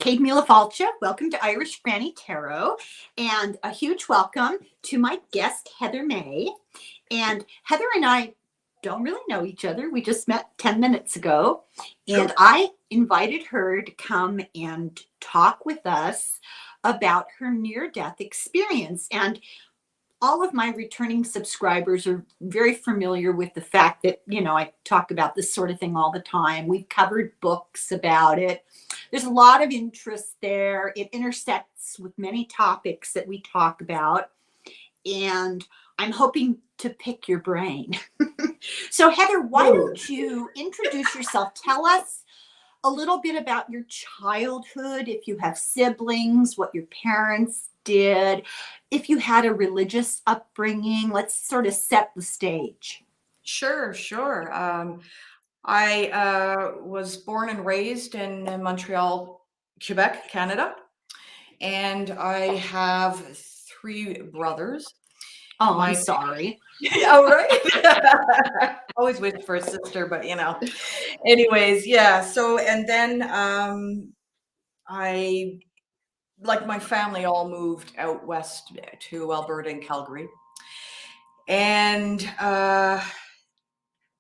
Kate Mila Falcha. Welcome to Irish Granny Tarot, and a huge welcome to my guest, Heather May. And Heather and I don't really know each other. We just met 10 minutes ago, and Sure. I invited her to come and talk with us about her near-death experience. And all of my returning subscribers are very familiar with the fact that, I talk about this sort of thing all the time. We've covered books about it. There's a lot of interest there. It intersects with many topics that we talk about. And I'm hoping to pick your brain. So, Heather, why don't you introduce yourself? Tell us a little bit about your childhood, if you have siblings, what your parents did, if you had a religious upbringing. Let's sort of set the stage. Sure. I was born and raised in Montreal, Quebec, Canada, and I have three brothers. Oh, I'm sorry. Oh, right. Always wished for a sister, but Anyways, yeah. So, and then I, like my family, all moved out west to Alberta and Calgary, and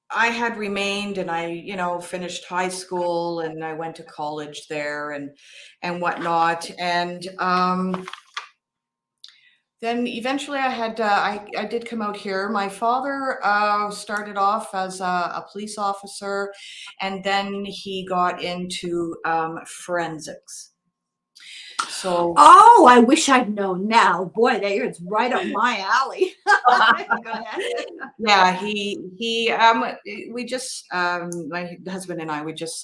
I had remained, and I, finished high school, and I went to college there and whatnot. And then eventually I did come out here. My father started off as a police officer, and then he got into forensics. So, I wish I'd known now. Boy, it's right up my alley. Go ahead. Yeah, we just, my husband and I, we just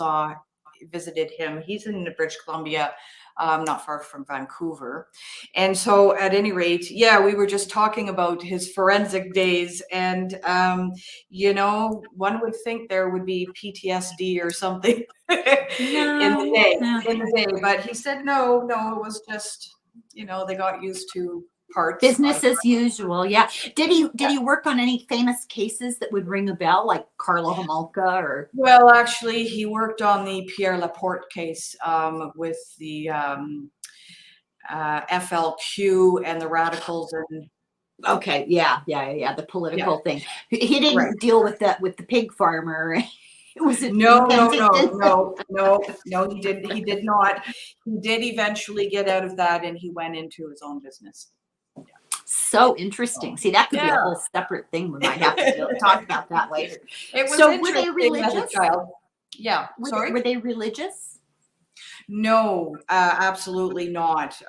visited him. He's in British Columbia, not far from Vancouver. And so at any rate, yeah, we were just talking about his forensic days, and, one would think there would be PTSD or something in the day, but he said, no, it was just, they got used to parts. Business as usual. Yeah. Did he work on any famous cases that would ring a bell, like Carla Homolka or? Well, actually, he worked on the Pierre Laporte case with the FLQ and the radicals and. Okay. Yeah. The political thing. He didn't deal with that with the pig farmer. Was it? No. He did not. He did eventually get out of that, and he went into his own business. So interesting. See, that could be a whole separate thing. We might have to talk about that later. It was so, were they religious? As a child. Yeah. Were they religious? No, absolutely not.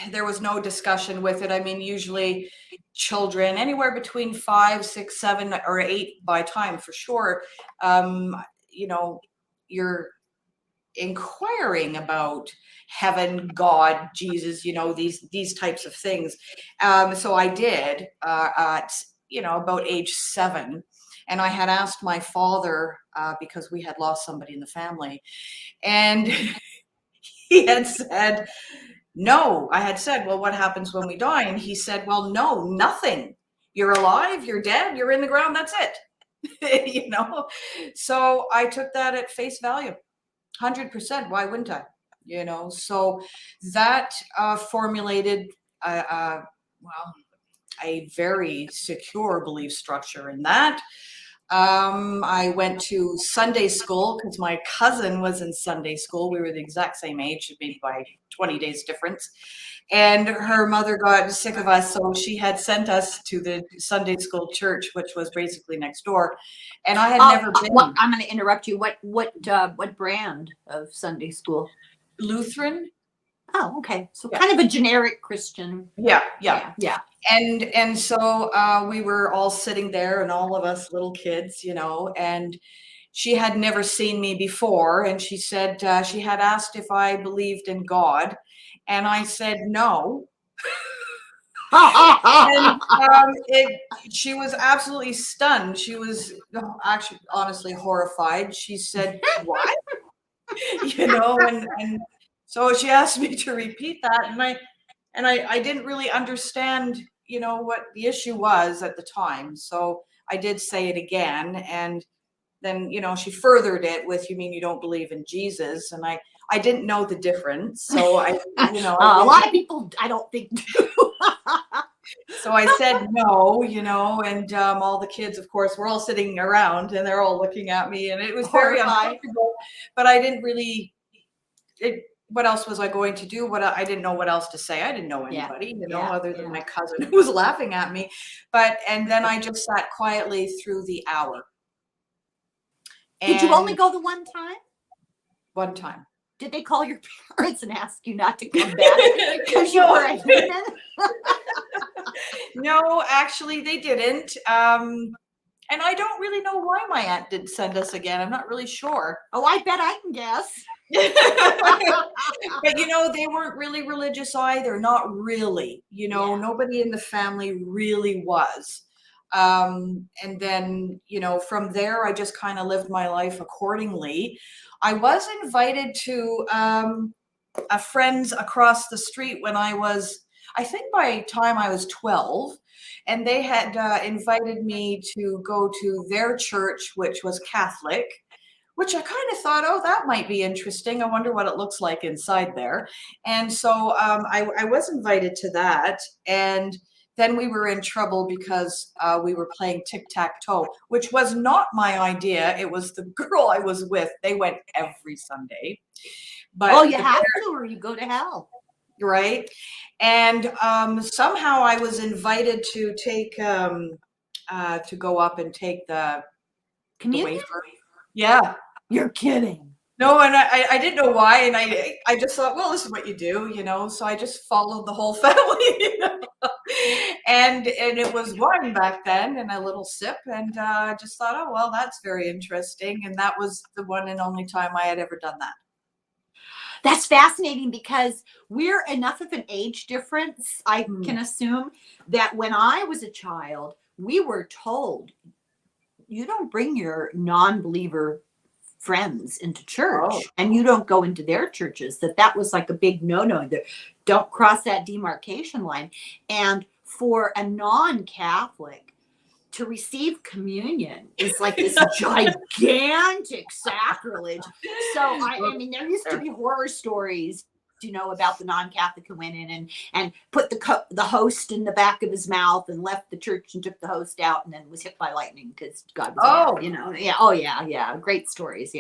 There was no discussion with it. I mean, usually children anywhere between 5, 6, 7, or 8 by time for sure. You're inquiring about heaven, God, Jesus, these types of things. So I did at about age 7, and I had asked my father because we had lost somebody in the family, and he had said no. I had said, well, what happens when we die? And he said, well, no, nothing. You're alive, you're dead, you're in the ground, that's it. So I took that at face value. 100%. Why wouldn't I? So that formulated a very secure belief structure in that. I went to Sunday school because my cousin was in Sunday school. We were the exact same age, maybe by 20 days difference. And her mother got sick of us, so she had sent us to the Sunday school church, which was basically next door. And I had never been. I'm going to interrupt you. What brand of Sunday school? Lutheran. Oh, okay. So kind of a generic Christian. Yeah. And so we were all sitting there, and all of us little kids, and she had never seen me before. And she said she had asked if I believed in God. And I said no. And she was absolutely stunned. She was actually honestly horrified. She said, what? And so she asked me to repeat that, and I didn't really understand, what the issue was at the time. So I did say it again, and then, she furthered it with, you mean you don't believe in Jesus? And I didn't know the difference. So I a lot of people, I don't think, do. So I said no, and all the kids, of course, were all sitting around and they're all looking at me, and it was very Horrified. uncomfortable. But I didn't really. What else was I going to do? I didn't know what else to say. I didn't know anybody, other than my cousin who was laughing at me. And then I just sat quietly through the hour. Did you only go the one time? One time. Did they call your parents and ask you not to come back because you were a heathen? No, actually, they didn't. And I don't really know why my aunt didn't send us again. I'm not really sure. Oh, I bet I can guess. But they weren't really religious either. Not really. Nobody in the family really was. And then, from there, I just kind of lived my life accordingly. I was invited to a friend's across the street when I think by the time I was 12, and they had invited me to go to their church, which was Catholic, which I kind of thought, oh, that might be interesting. I wonder what it looks like inside there. And so I was invited to that. And then we were in trouble because we were playing tic-tac-toe, which was not my idea. It was the girl I was with. They went every Sunday. But you have to, or you go to hell. Right. And somehow I was invited to take, to go up and take the wafer. Yeah. You're kidding. No, and I didn't know why, and I just thought, well, this is what you do, so I just followed the whole family, and it was one back then, and a little sip, and I just thought, oh, well, that's very interesting, and that was the one and only time I had ever done that. That's fascinating because we're enough of an age difference, I can assume, that when I was a child, we were told, you don't bring your non-believer friends into church, and you don't go into their churches. That was like a big no-no. Don't cross that demarcation line. And for a non-Catholic to receive communion is like this gigantic sacrilege. So I mean, there used to be horror stories, about the non-Catholic who went in and put the host in the back of his mouth and left the church and took the host out and then was hit by lightning because God was mad, yeah. Great stories,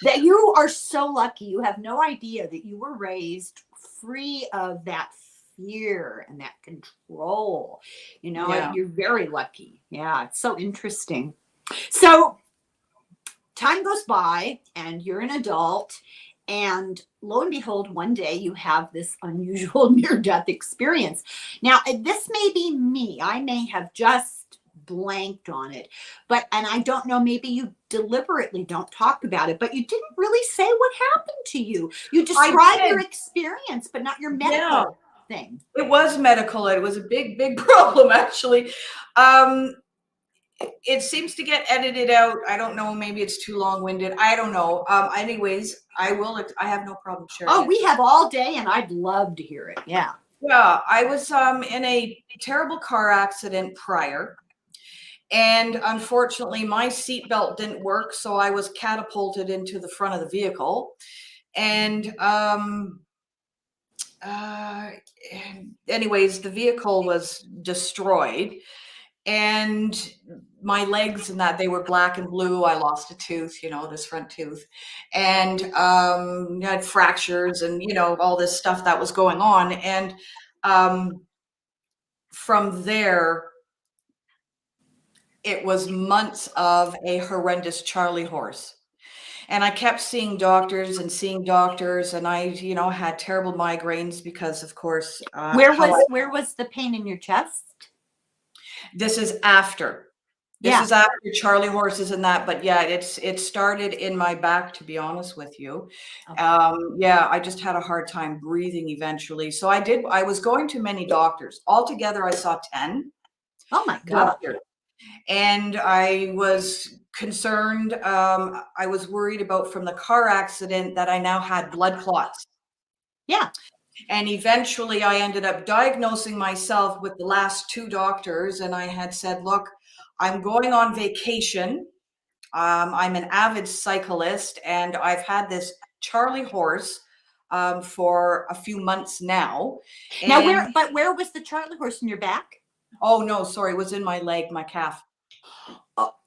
that you are so lucky. You have no idea that you were raised free of that fear and that control. You're very lucky. Yeah, it's so interesting. So time goes by and you're an adult, and lo and behold, one day you have this unusual near-death experience. Now, this may be me. I may have just blanked on it, and I don't know, maybe you deliberately don't talk about it, but you didn't really say what happened to you. You describe your experience, but not your medical thing. It was medical. It was a big, big problem, actually. It seems to get edited out. I don't know. Maybe it's too long-winded. I don't know. Anyways, I have no problem sharing. Oh, we have all day, and I'd love to hear it. Yeah. Yeah. I was in a terrible car accident prior. And unfortunately, my seatbelt didn't work. So I was catapulted into the front of the vehicle. And anyways, the vehicle was destroyed. And my legs and that, they were black and blue. I lost a tooth, this front tooth, and had fractures and, all this stuff that was going on. And from there, it was months of a horrendous Charlie horse. And I kept seeing doctors, and I, had terrible migraines because, of course, where was the pain in your chest? This is after. This is after Charlie horses and that, but yeah, it started in my back, to be honest with you. Okay. I just had a hard time breathing eventually. So I was going to many doctors. Altogether, I saw 10. Oh my God. Doctors. And I was concerned. I was worried about, from the car accident, that I now had blood clots. Yeah. And eventually I ended up diagnosing myself with the last 2 doctors. And I had said, look, I'm going on vacation. I'm an avid cyclist, and I've had this Charlie horse for a few months now. Now, And where was the Charlie horse, in your back? oh no, sorry, it was in my leg, my calf.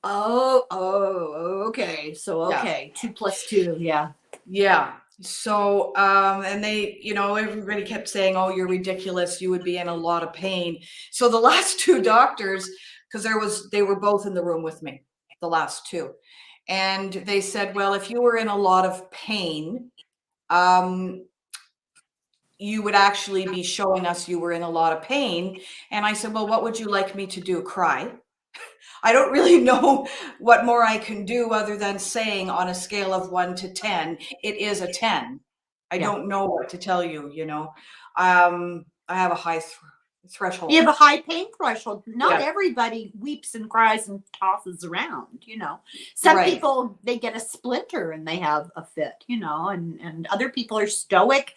Okay. So, Yeah. okay. 2 plus 2. Yeah. Yeah. So, and they, everybody kept saying, "Oh, you're ridiculous. You would be in a lot of pain." So the last two doctors, because they were both in the room with me, the last two, and they said, "Well, if you were in a lot of pain, um, you would actually be showing us you were in a lot of pain." And I said, "Well, what would you like me to do? Cry?" I don't really know what more I can do other than saying on a scale of 1 to 10, it is a 10. I Yeah. don't know what to tell you, I have a high threshold. You have a high pain threshold. Not Yeah. everybody weeps and cries and tosses around, Some Right. people, they get a splinter and they have a fit, and other people are stoic.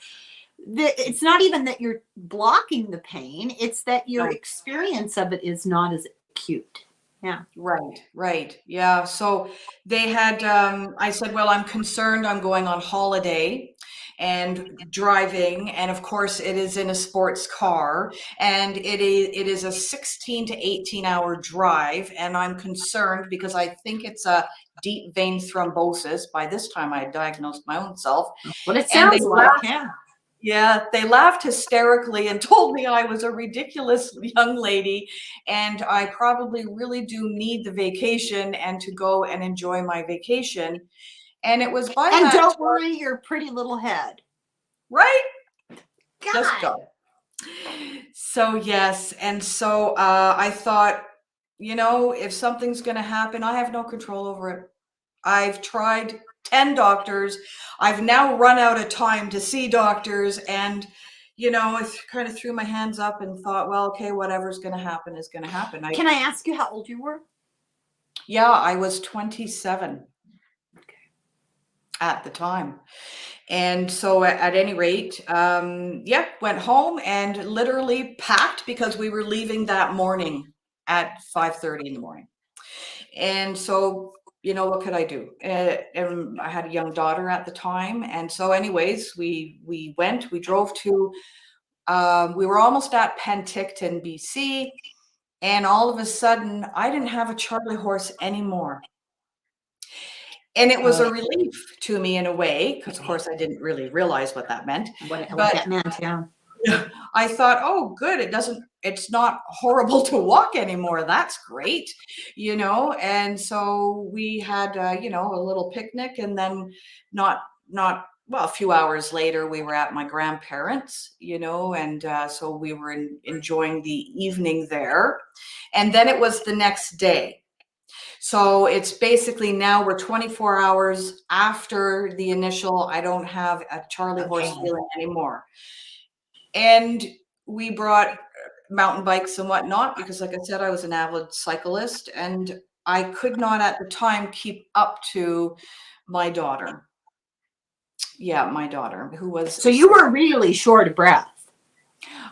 It's not even that you're blocking the pain, it's that your No. experience of it is not as acute. Yeah. Right. Yeah. So they had, I said, well, I'm concerned. I'm going on holiday and driving. And of course, it is in a sports car, and it is a 16 to 18-hour drive. And I'm concerned because I think it's a deep vein thrombosis. By this time, I had diagnosed my own self. What it And sounds like. Yeah. yeah, they laughed hysterically and told me I was a ridiculous young lady, and I probably really do need the vacation and to go and enjoy my vacation. And it was by And that don't time, worry your pretty little head. right? Just God. go. So yes, and so I thought, if something's going to happen, I have no control over it. I've tried 10 doctors. I've now run out of time to see doctors. And, I kind of threw my hands up and thought, well, okay, whatever's going to happen is going to happen. Can I ask you how old you were? Yeah, I was 27 at the time. And so at any rate, went home and literally packed because we were leaving that morning at 5:30 in the morning. And so, what could I do? And I had a young daughter at the time. And so anyways, we drove to, we were almost at Penticton, BC. And all of a sudden, I didn't have a Charlie horse anymore. And it was a relief to me in a way, because of course I didn't really realize what that meant. What But that meant, yeah. I thought, oh, good. It's not horrible to walk anymore. That's great, And so we had, a little picnic, and then well, a few hours later, we were at my grandparents, and so we were enjoying the evening there. And then it was the next day. So it's basically now we're 24 hours after the initial, I don't have a Charlie horse feeling anymore. And we brought mountain bikes and whatnot because, like I said, I was an avid cyclist, and I could not at the time keep up to my daughter. Yeah, my daughter, who was. So you were really short of breath.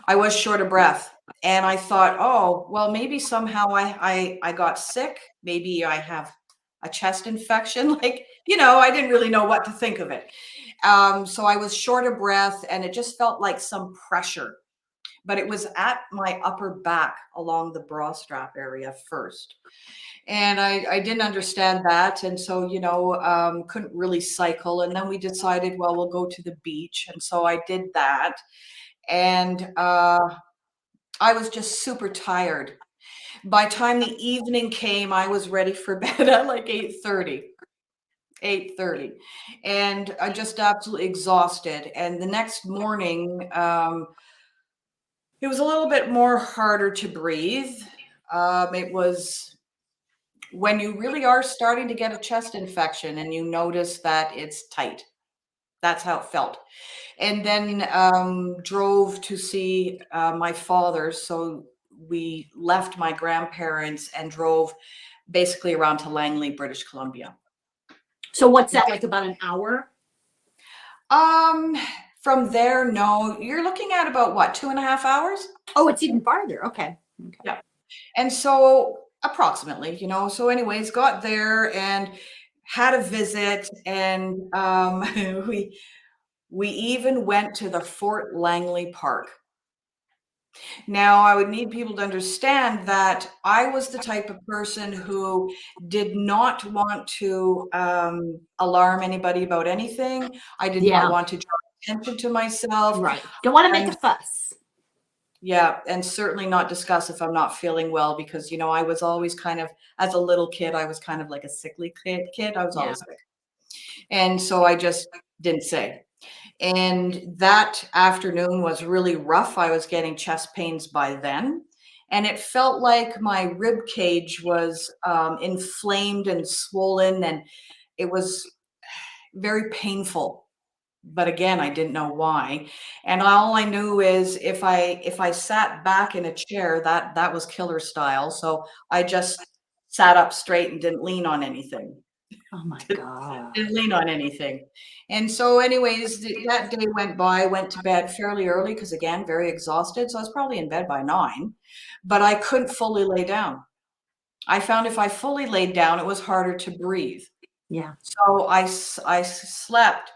I was short of breath. And I thought, oh, well, maybe somehow I got sick. Maybe I have a chest infection. I didn't really know what to think of it. So I was short of breath, and it just felt like some pressure. But it was at my upper back along the bra strap area first. And I didn't understand that. And so, couldn't really cycle. And then we decided, well, we'll go to the beach. And so I did that. And I was just super tired. By the time the evening came, I was ready for bed at like 8:30. And I just absolutely exhausted. And the next morning, it was a little bit more harder to breathe. It was when you really are starting to get a chest infection and you notice that it's tight. That's how it felt. And then drove to see my father. So we left my grandparents and drove basically around to Langley, British Columbia. So what's that, like about an hour? From there, no, you're looking at about what, 2.5 hours? Oh, it's even farther. Okay. Yeah. And so approximately, So anyways, got there and had a visit, and we even went to the Fort Langley Park. Now, I would need people to understand that I was the type of person who did not want to alarm anybody about anything. I did not Yeah. want to draw attention to myself. Right. Don't want to make And a fuss. yeah, and certainly not discuss if I'm not feeling well, because, I was always kind of, as a little kid, I was kind of like a sickly kid. I was Yeah. always sick. And so I just didn't say. And that afternoon was really rough. I was getting chest pains by then. And it felt like my rib cage was inflamed and swollen, and it was very painful. But again, I didn't know why. And all I knew is if I sat back in a chair, that was killer style. So I just sat up straight and didn't lean on anything. Oh my God. Didn't lean on anything. And so anyways, that day went by, went to bed fairly early because, again, very exhausted. So I was probably in bed by 9, but I couldn't fully lay down. I found if I fully laid down, it was harder to breathe. Yeah. So I slept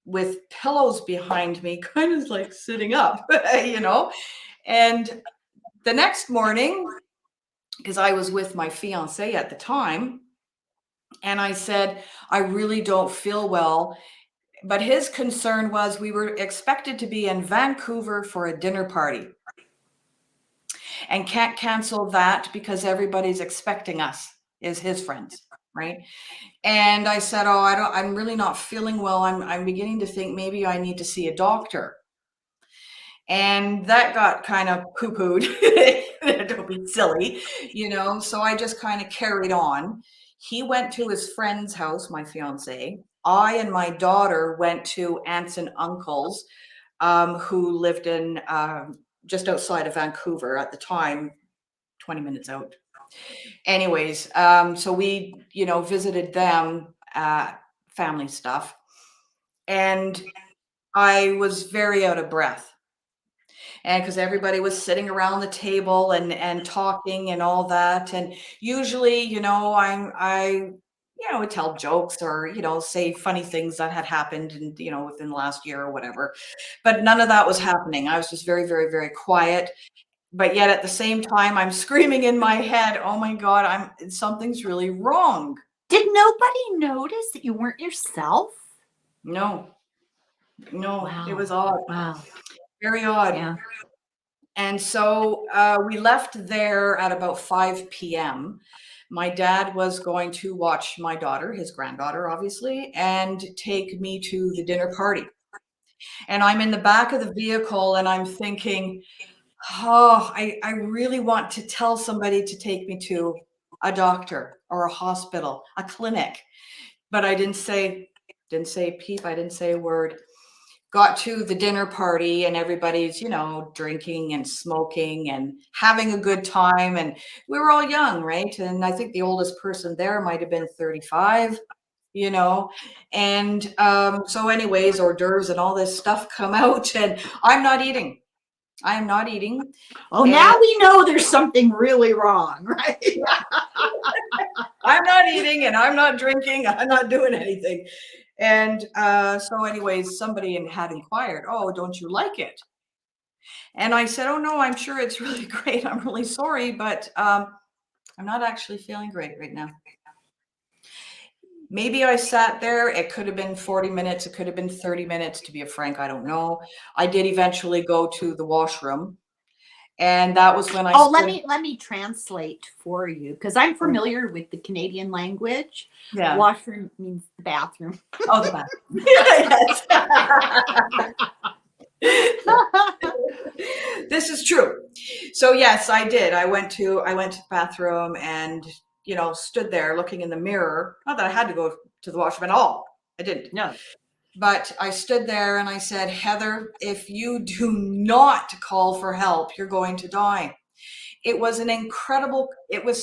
with pillows behind me, kind of like sitting up, And the next morning, because I was with my fiance at the time, and I said, I really don't feel well. But his concern was we were expected to be in Vancouver for a dinner party and can't cancel that because everybody's expecting us, is his friends, right? And I said, "Oh, I'm really not feeling well. I'm beginning to think maybe I need to see a doctor." And that got kind of poo-pooed. Don't be silly, So I just kind of carried on. He went to his friend's house, my fiance. I and my daughter went to aunts and uncles who lived in just outside of Vancouver at the time, 20 minutes out. Anyways, so we, visited them, family stuff. And I was very out of breath. And because everybody was sitting around the table and talking and all that. And usually, I would tell jokes or, say funny things that had happened and, within the last year or whatever. But none of that was happening. I was just very, very, very quiet. But yet at the same time, I'm screaming in my head, oh my God, something's really wrong. Did nobody notice that you weren't yourself? No, it was Wow. odd. Wow. Very odd. Yeah. And so we left there at about 5 p.m. My dad was going to watch my daughter, his granddaughter, obviously, and take me to the dinner party. And I'm in the back of the vehicle and I'm thinking, oh, I really want to tell somebody to take me to a doctor or a hospital, a clinic. But I didn't say a peep. I didn't say a word. Got to the dinner party and everybody's, drinking and smoking and having a good time. And we were all young, right? And I think the oldest person there might have been 35, And so anyways, hors d'oeuvres and all this stuff come out and I'm not eating. I am not eating. Oh, And now we know there's something really wrong, right? I'm not eating and I'm not drinking. I'm not doing anything. And so anyways, somebody had inquired, oh, don't you like it? And I said, oh, no, I'm sure it's really great. I'm really sorry, but I'm not actually feeling great right now. Maybe I sat there. It could have been 40 minutes. It could have been 30 minutes, to be frank. I don't know. I did eventually go to the washroom. And that was when I Oh, stood. let me translate for you because I'm familiar with the Canadian language. Yeah. Washroom means the bathroom. Oh, the bathroom. This is true. So yes, I did. I went to the bathroom and, stood there looking in the mirror. Not that I had to go to the washroom at all. I didn't. No. But I stood there and I said, Heather, if you do not call for help, you're going to die. It was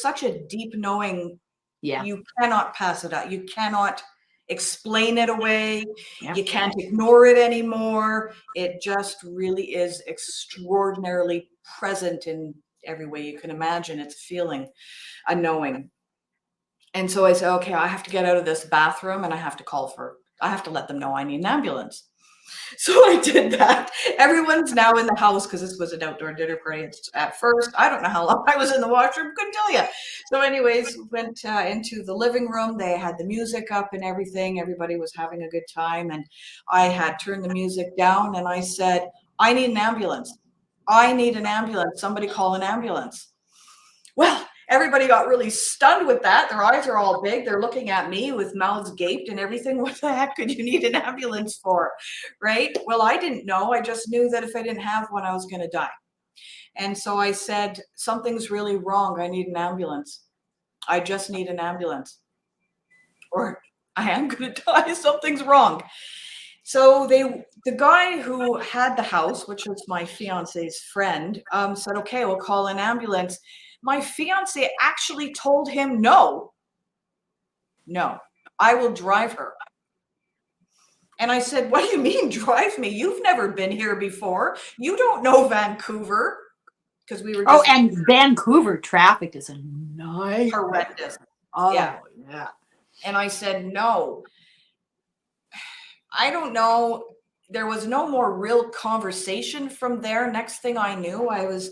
such a deep knowing. Yeah. You cannot pass it out. You cannot explain it away. Yeah. You can't ignore it anymore. It just really is extraordinarily present every way you can imagine. It's a feeling, a knowing. And so I said, okay, I have to get out of this bathroom and I have to let them know I need an ambulance. So I did that. Everyone's now in the house because this was an outdoor dinner party at first. I don't know how long I was in the washroom, couldn't tell you. So anyways, went into the living room. They had the music up and everything. Everybody was having a good time. And I had turned the music down and I said, I need an ambulance. I need an ambulance. Somebody call an ambulance. Well, everybody got really stunned with that. Their eyes are all big. They're looking at me with mouths gaped and everything. What the heck could you need an ambulance for? Right? Well, I didn't know. I just knew that if I didn't have one, I was going to die. And so I said, something's really wrong. I need an ambulance. I just need an ambulance. Or I am going to die. Something's wrong. So the guy who had the house, which was my fiance's friend, said, okay, we'll call an ambulance. My fiance actually told him, no, I will drive her. And I said, what do you mean drive me? You've never been here before. You don't know Vancouver. Because we were just and Vancouver traffic is a nightmare. horrendous. Oh, Yeah. yeah. And I said, no. I don't know. There was no more real conversation from there. Next thing I knew, I was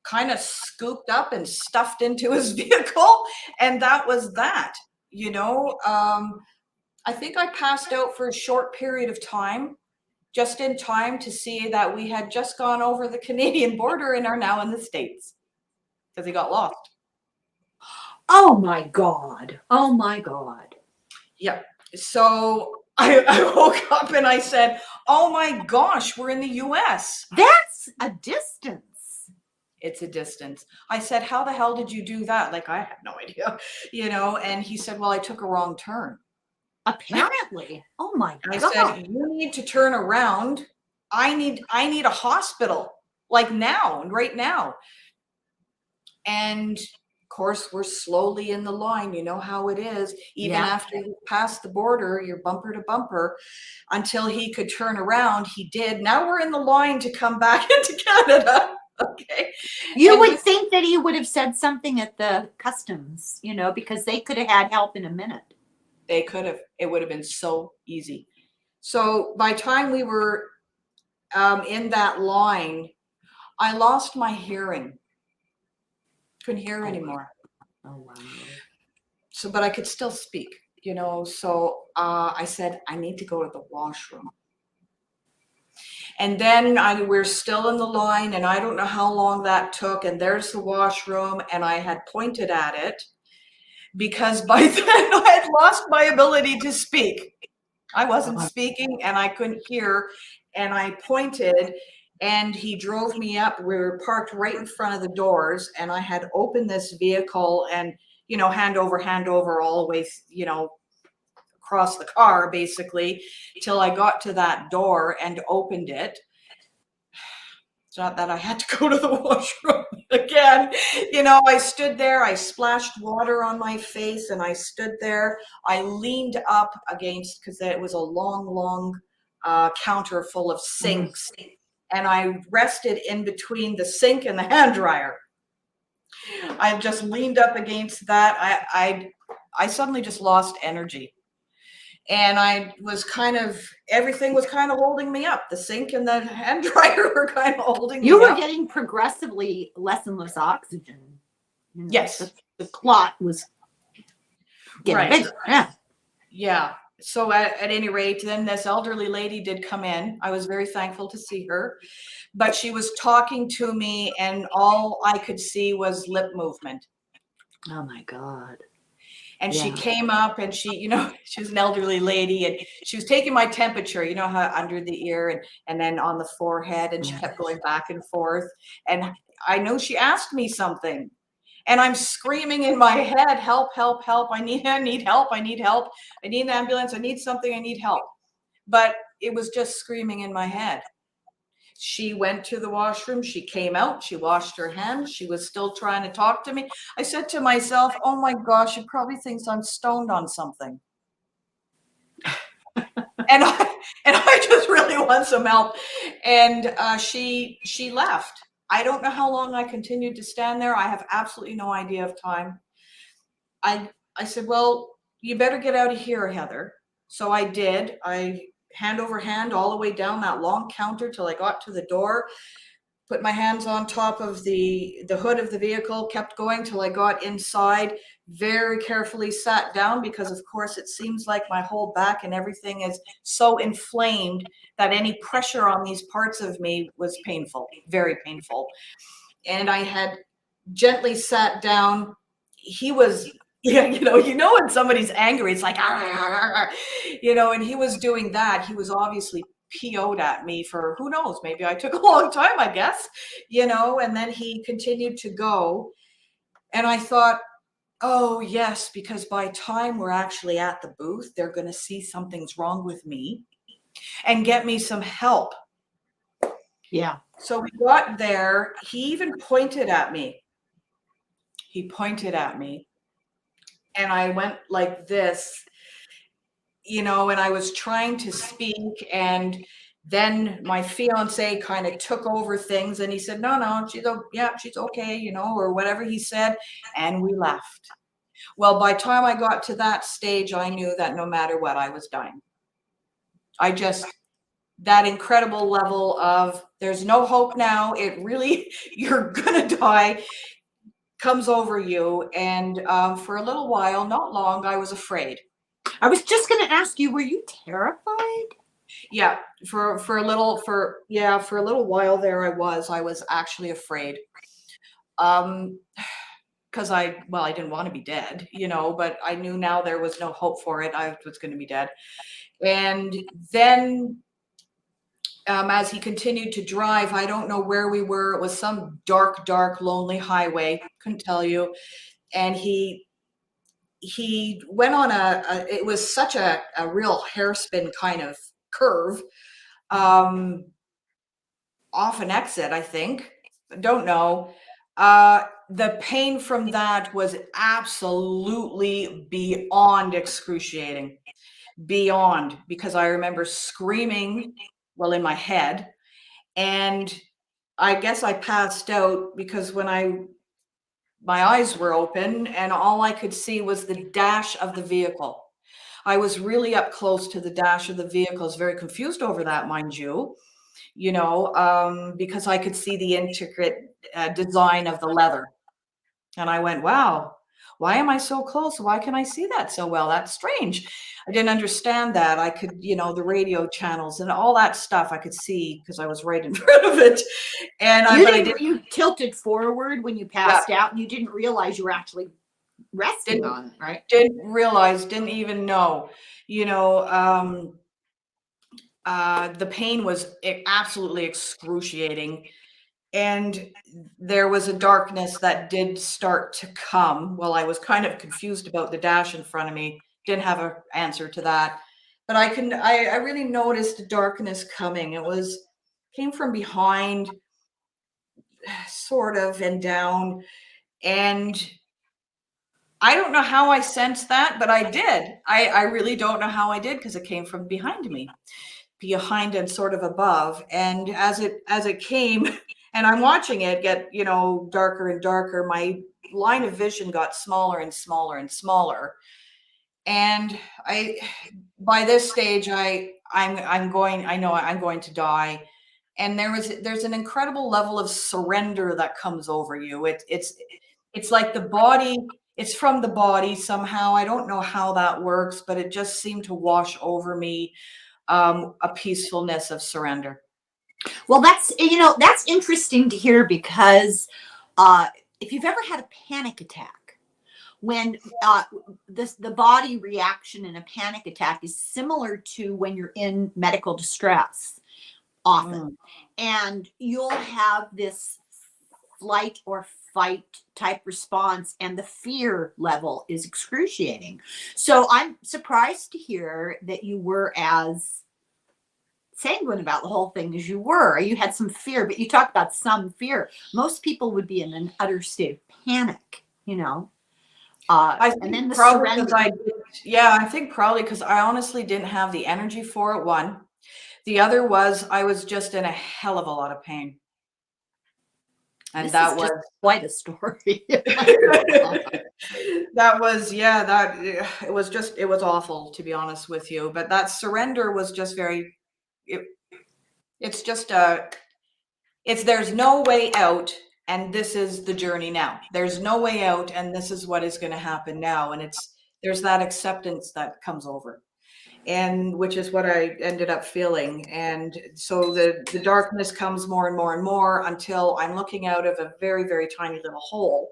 kind of scooped up and stuffed into his vehicle. And that was that, you know. I think I passed out for a short period of time, just in time to see that we had just gone over the Canadian border and are now in the States because he got lost. Oh my God. Oh my God. Yeah. So I woke up and I said, oh my gosh, we're in the US. That's a distance. It's a distance. I said, how the hell did you do that? Like, I had no idea, you know? And he said, well, I took a wrong turn. Apparently. Oh my And God. I said, you need to turn around. I need a hospital, like now and right now. And of course, we're slowly in the line. You know how it is. Even after you pass the border, you're bumper to bumper until he could turn around. He did. Now we're in the line to come back into Canada. Okay. You would think that he would have said something at the customs, you know, because they could have had help in a minute. They could have. It would have been so easy. So by the time we were in that line, I lost my hearing. Couldn't hear anymore. Oh, wow. So, but I could still speak, you know. So I said, I need to go to the washroom. And then we're still in the line, and I don't know how long that took. And there's the washroom, and I had pointed at it because by then I had lost my ability to speak. I wasn't speaking, and I couldn't hear. And I pointed, and he drove me up. We were parked right in front of the doors, and I had opened this vehicle and, you know, hand over all the way, you know, across the car basically till I got to that door and opened it. It's not that I had to go to the washroom again. You know, I stood there, I splashed water on my face and I stood there. I leaned up against, because it was a long counter full of sinks. And I rested in between the sink and the hand dryer. I just leaned up against that. I suddenly just lost energy. And I was everything was kind of holding me up. The sink and the hand dryer were kind of holding me up. You were getting progressively less and less oxygen. You know, yes. The clot was getting bigger. Yeah. Yeah. So at any rate, then this elderly lady did come in. I was very thankful to see her. But she was talking to me, and all I could see was lip movement. Oh, my God. And she came up and she, you know, she was an elderly lady and she was taking my temperature, you know, how under the ear and then on the forehead. And she kept going back and forth. And I know she asked me something. And I'm screaming in my head, help, help, help. I need help. I need help. I need an ambulance. I need something. I need help. But it was just screaming in my head. She went to the washroom. She came out. She washed her hands. She was still trying to talk to me. I said to myself, oh my gosh, she probably thinks I'm stoned on something. and I just really want some help. And she left. I don't know how long I continued to stand there. I have absolutely no idea of time. I said, well, you better get out of here, Heather. So I did. I hand over hand all the way down that long counter till I got to the door, put my hands on top of the hood of the vehicle, kept going till I got inside, very carefully sat down because of course it seems like my whole back and everything is so inflamed that any pressure on these parts of me was painful, very painful. And I had gently sat down. He was, yeah, when somebody's angry, it's like, and he was doing that. He was obviously PO'd at me for who knows, maybe I took a long time, I guess, and then he continued to go. And I thought, oh, yes, because by time we're actually at the booth, they're going to see something's wrong with me and get me some help. Yeah. So we got there. He even pointed at me. And I went like this, and I was trying to speak, and then my fiance kind of took over things, and he said, no, she's okay, or whatever he said, and we left. Well, by the time I got to that stage, I knew that no matter what, I was dying. That incredible level of there's no hope now, you're gonna die, comes over you. And for a little while, not long, I was afraid. I was just going to ask you, were you terrified? Yeah, for a little while there, I was actually afraid. Because I didn't want to be dead, but I knew now there was no hope for it. I was going to be dead. And then as he continued to drive, I don't know where we were. It was some dark, lonely highway. Couldn't tell you. And he went on it was such a real hairspin kind of curve, off an exit, I think. Don't know. The pain from that was absolutely beyond excruciating. Beyond, because I remember screaming, in my head, and I guess I passed out because when my eyes were open and all I could see was the dash of the vehicle. I was really up close to the dash of the vehicle. I was very confused over that, mind you, because I could see the intricate design of the leather. And I went, wow, why am I so close? Why can I see that so well? That's strange. I didn't understand that. I could, the radio channels and all that stuff I could see because I was right in front of it. And you tilted forward when you passed out, and you didn't realize you were actually resting on it, right? Didn't realize, didn't even know, the pain was absolutely excruciating. And there was a darkness that did start to come. Well, I was kind of confused about the dash in front of me. Didn't have an answer to that. But I really noticed darkness coming. Came from behind, sort of, and down. And I don't know how I sensed that, but I did. I really don't know how I did, because it came from behind me. Behind and sort of above. And as it came, and I'm watching it get, darker and darker, my line of vision got smaller and smaller and smaller. And by this stage, I know I'm going to die. And there's an incredible level of surrender that comes over you. It's like the body, it's from the body somehow. I don't know how that works, but it just seemed to wash over me, a peacefulness of surrender. Well, that's interesting to hear, because if you've ever had a panic attack, when the body reaction in a panic attack is similar to when you're in medical distress often. And you'll have this flight or fight type response, and the fear level is excruciating. So I'm surprised to hear that you were as sanguine about the whole thing as you were. You had some fear, but you talked about some fear. Most people would be in an utter state of panic, and then the surrender. I think probably because I honestly didn't have the energy for it, one. The other was I was just in a hell of a lot of pain. And This is that just was quite a story. My God. that was yeah, that it was awful, to be honest with you. But that surrender was just very it, it's just it's there's no way out, and this is the journey now. There's no way out, and this is what is going to happen now. And there's that acceptance that comes over, and which is what I ended up feeling. And so the darkness comes more and more and more until I'm looking out of a very, very tiny little hole,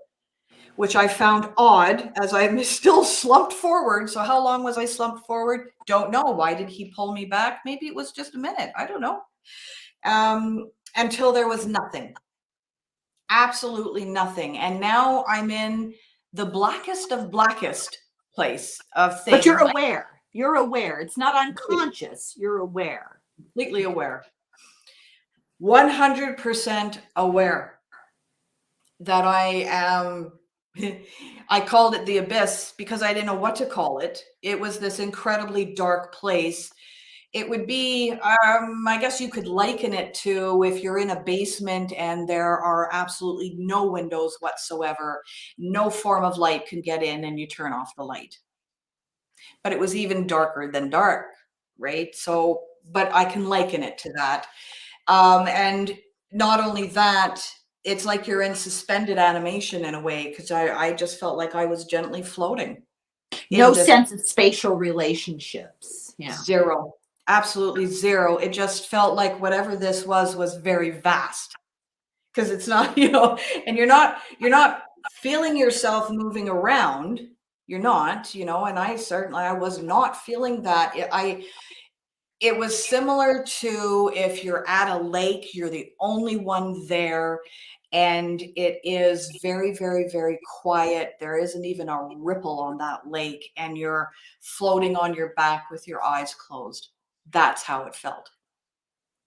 which I found odd as I'm still slumped forward. So how long was I slumped forward? Don't know. Why did he pull me back? Maybe it was just a minute. I don't know. Until there was nothing, absolutely nothing. And now I'm in the blackest of blackest place of But things. you're aware. You're aware. It's not unconscious. You're aware. Completely aware. 100% aware that I am. I called it the abyss because I didn't know what to call it. It was this incredibly dark place. It would be, I guess you could liken it to if you're in a basement and there are absolutely no windows whatsoever, no form of light can get in, and you turn off the light. But it was even darker than dark, right? So, but I can liken it to that. And not only that, it's like you're in suspended animation in a way, because I just felt like I was gently floating No in this sense of spatial relationships. Yeah. zero, absolutely zero. It just felt like whatever this was very vast, because it's not, and you're not feeling yourself moving around. You're not, and I was not feeling that. It was similar to if you're at a lake, you're the only one there, and it is very, very, very quiet. There isn't even a ripple on that lake, and you're floating on your back with your eyes closed. That's how it felt.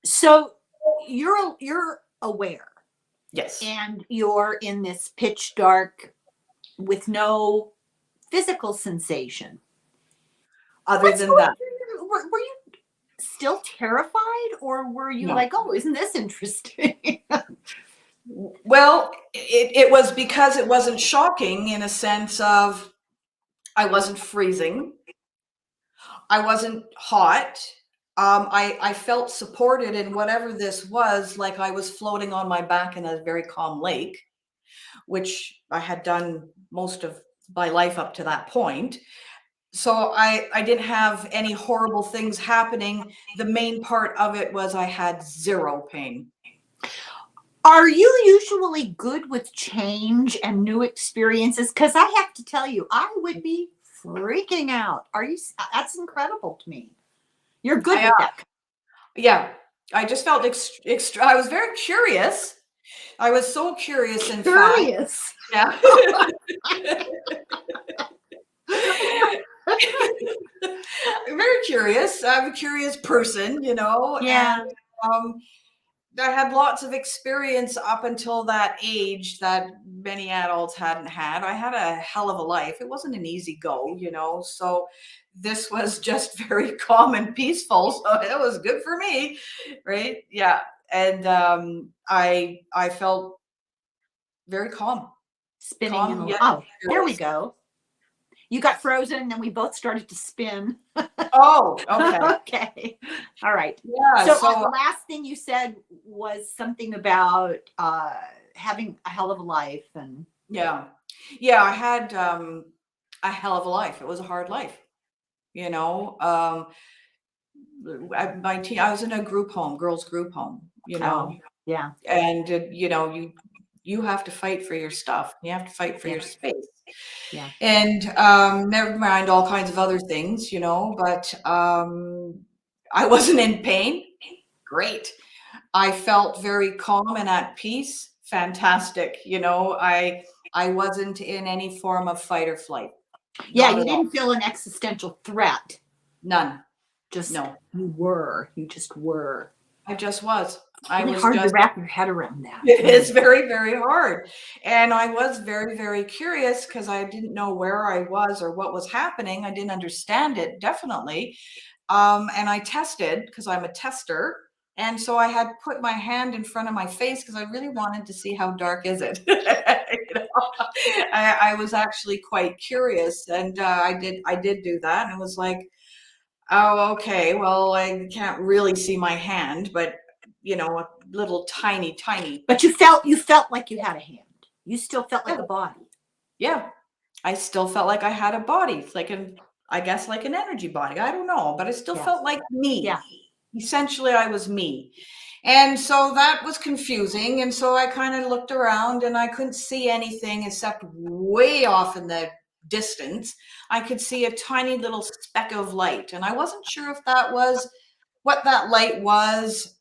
So you're aware Yes. and you're in this pitch dark with no physical sensation. Other What's than going that, through were you still terrified, or were you no. like, oh, isn't this interesting? Well, it was because it wasn't shocking in a sense of I wasn't freezing. I wasn't hot. I felt supported in whatever this was, like I was floating on my back in a very calm lake, which I had done most of my life up to that point. So I didn't have any horrible things happening. The main part of it was I had zero pain. Are you usually good with change and new experiences? Because I have to tell you, I would be freaking out. Are you? That's incredible to me. You're good I, with that. yeah, I just felt extra. I was very curious. I was so curious, in fact. Curious. Yeah. I'm very curious. I'm a curious person, Yeah. and um, I had lots of experience up until that age that many adults hadn't had. I had a hell of a life. It wasn't an easy go, so this was just very calm and peaceful. So it was good for me, right? Yeah. And I felt very calm. Spinning Calm, and yet oh, there we curious. go. You got frozen, and then we both started to spin. Oh, okay. Okay. All right. Yeah, So so the last thing you said was something about having a hell of a life, and yeah. Yeah, I had a hell of a life. It was a hard life, you know. I was in a group home, girls group home, oh yeah, and you have to fight for your stuff. You have to fight for yeah, your space. yeah. And never mind all kinds of other things, but I wasn't in pain. Great. I felt very calm and at peace. Fantastic. I wasn't in any form of fight or flight. Yeah, Not you at all. didn't feel an existential threat. None. Just No. you just were. I just was. I Really was hard to just wrap your head around that. It is very, very hard. And I was very, very curious because I didn't know where I was or what was happening. I didn't understand it, definitely. And I tested because I'm a tester. And so I had put my hand in front of my face because I really wanted to see how dark is it. I was actually quite curious, and I did do that, and it was like, oh, okay, well, I can't really see my hand, but a little tiny. But you felt like you had a hand. You still felt like a body. Yeah, I still felt like I had a body. It's like I guess like an energy body. I don't know, but I still felt like me. Yeah. Essentially, I was me. And so that was confusing. And so I kind of looked around and I couldn't see anything except way off in the distance. I could see a tiny little speck of light. And I wasn't sure if that was what that light was.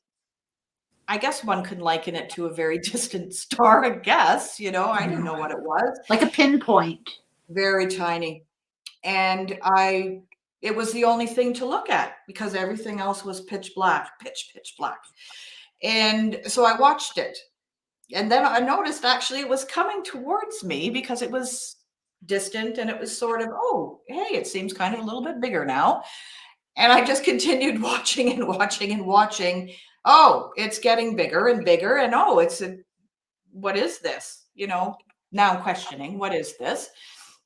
I guess one could liken it to a very distant star, I guess. I didn't know what it was. Like a pinpoint. Very tiny. And it was the only thing to look at because everything else was pitch black. And so I watched it. And then I noticed actually it was coming towards me because it was distant and it was sort of, oh, hey, it seems kind of a little bit bigger now. And I just continued watching and watching and watching. Oh, it's getting bigger and bigger. And oh, what is this? Now I'm questioning, what is this?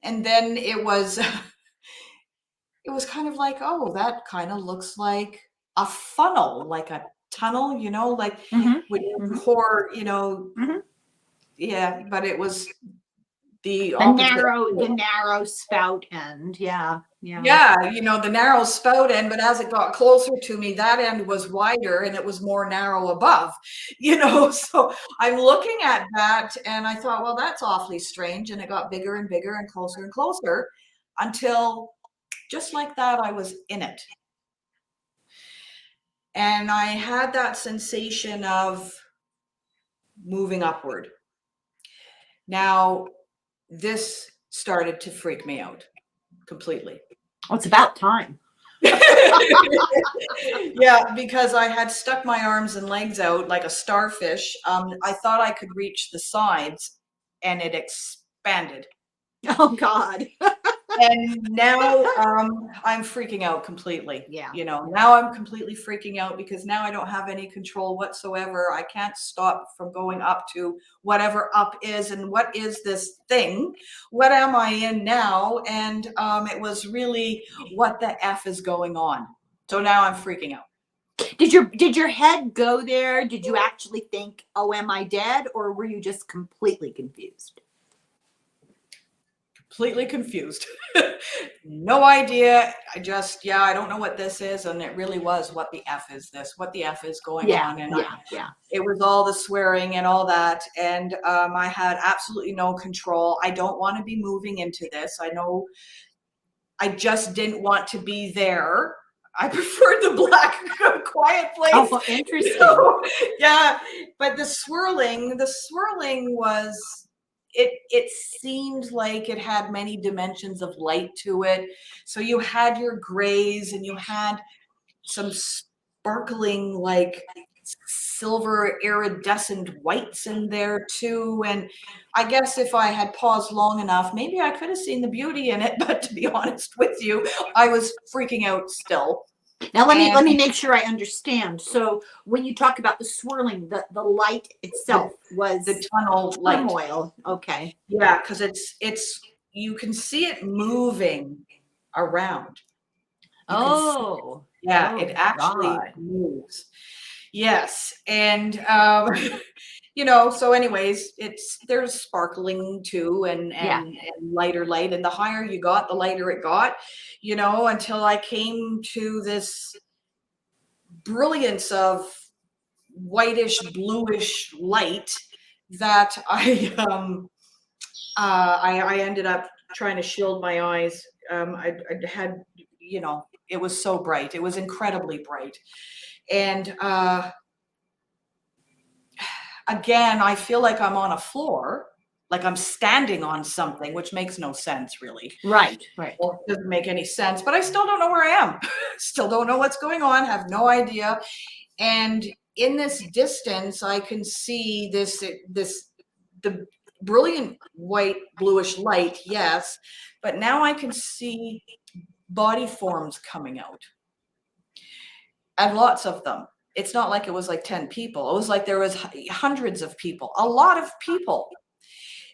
And then it was kind of like, oh, that kind of looks like a funnel, like a tunnel, like when you pour, yeah, but it was the opposite. The narrow spout end. Yeah. The narrow spout end, but as it got closer to me, that end was wider and it was more narrow above, so I'm looking at that and I thought, well, that's awfully strange. And it got bigger and bigger and closer until just like that, I was in it. And I had that sensation of moving upward. Now, this started to freak me out completely. Well, it's about time. Yeah, because I had stuck my arms and legs out like a starfish. I thought I could reach the sides and it expanded. Oh, God. And now I'm freaking out completely. Yeah. Now I'm completely freaking out because now I don't have any control whatsoever. I can't stop from going up to whatever up is. And what is this thing? What am I in now? And it was really, what the F is going on? So now I'm freaking out. Did your head go there? Did you actually think, oh, am I dead? Or were you just completely confused? Completely confused. No idea. I don't know what this is. And it really was, what the F is this? What the F is going on? And it was all the swearing and all that. And I had absolutely no control. I don't want to be moving into this. I know I just didn't want to be there. I preferred the black, quiet place. Oh, interesting. Yeah. But the swirling was, it seemed like it had many dimensions of light to it. So you had your grays and you had some sparkling, like silver iridescent whites in there too. And I guess if I had paused long enough, maybe I could have seen the beauty in it. But to be honest with you, I was freaking out still. Now let me make sure I understand. So when you talk about the swirling, the light itself was the tunnel light. Turmoil. Okay. Yeah, because it's you can see it moving around. It actually moves. Yes, and so anyways, there's sparkling too, and lighter light, and the higher you got, the lighter it got, until I came to this brilliance of whitish, bluish light that I ended up trying to shield my eyes. I had, it was so bright. It was incredibly bright. And again, I feel like I'm on a floor, like I'm standing on something, which makes no sense, really. Right. Well, it doesn't make any sense, but I still don't know where I am. Still don't know what's going on, have no idea. And in this distance, I can see the brilliant white, bluish light, yes, but now I can see body forms coming out. And lots of them. it's not like it was like 10 people. It was like there was hundreds of people, a lot of people.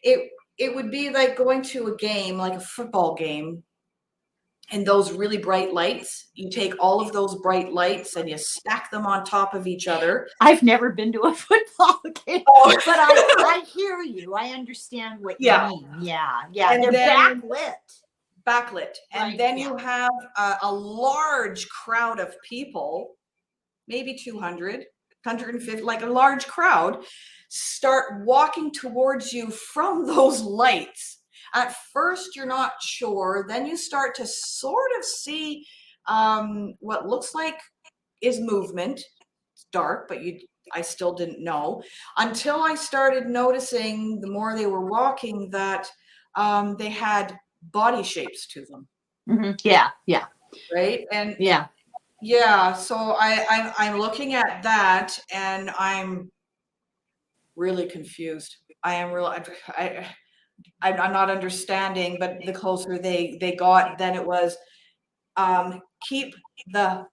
It would be like going to a game, like a football game, and those really bright lights, you take all of those bright lights and you stack them on top of each other. I've never been to a football game, but I hear you. I understand what you mean. Yeah. And they're then, backlit. And then you have a large crowd of people, maybe 200, 150, like a large crowd, start walking towards you from those lights. At first, you're not sure. Then you start to sort of see what looks like is movement. It's dark, but I still didn't know until I started noticing the more they were walking that they had body shapes to them. Mm-hmm. Yeah. Right. And yeah. So I'm looking at that and I'm really confused. I am really, I'm not understanding, but the closer they got, then it was, keep the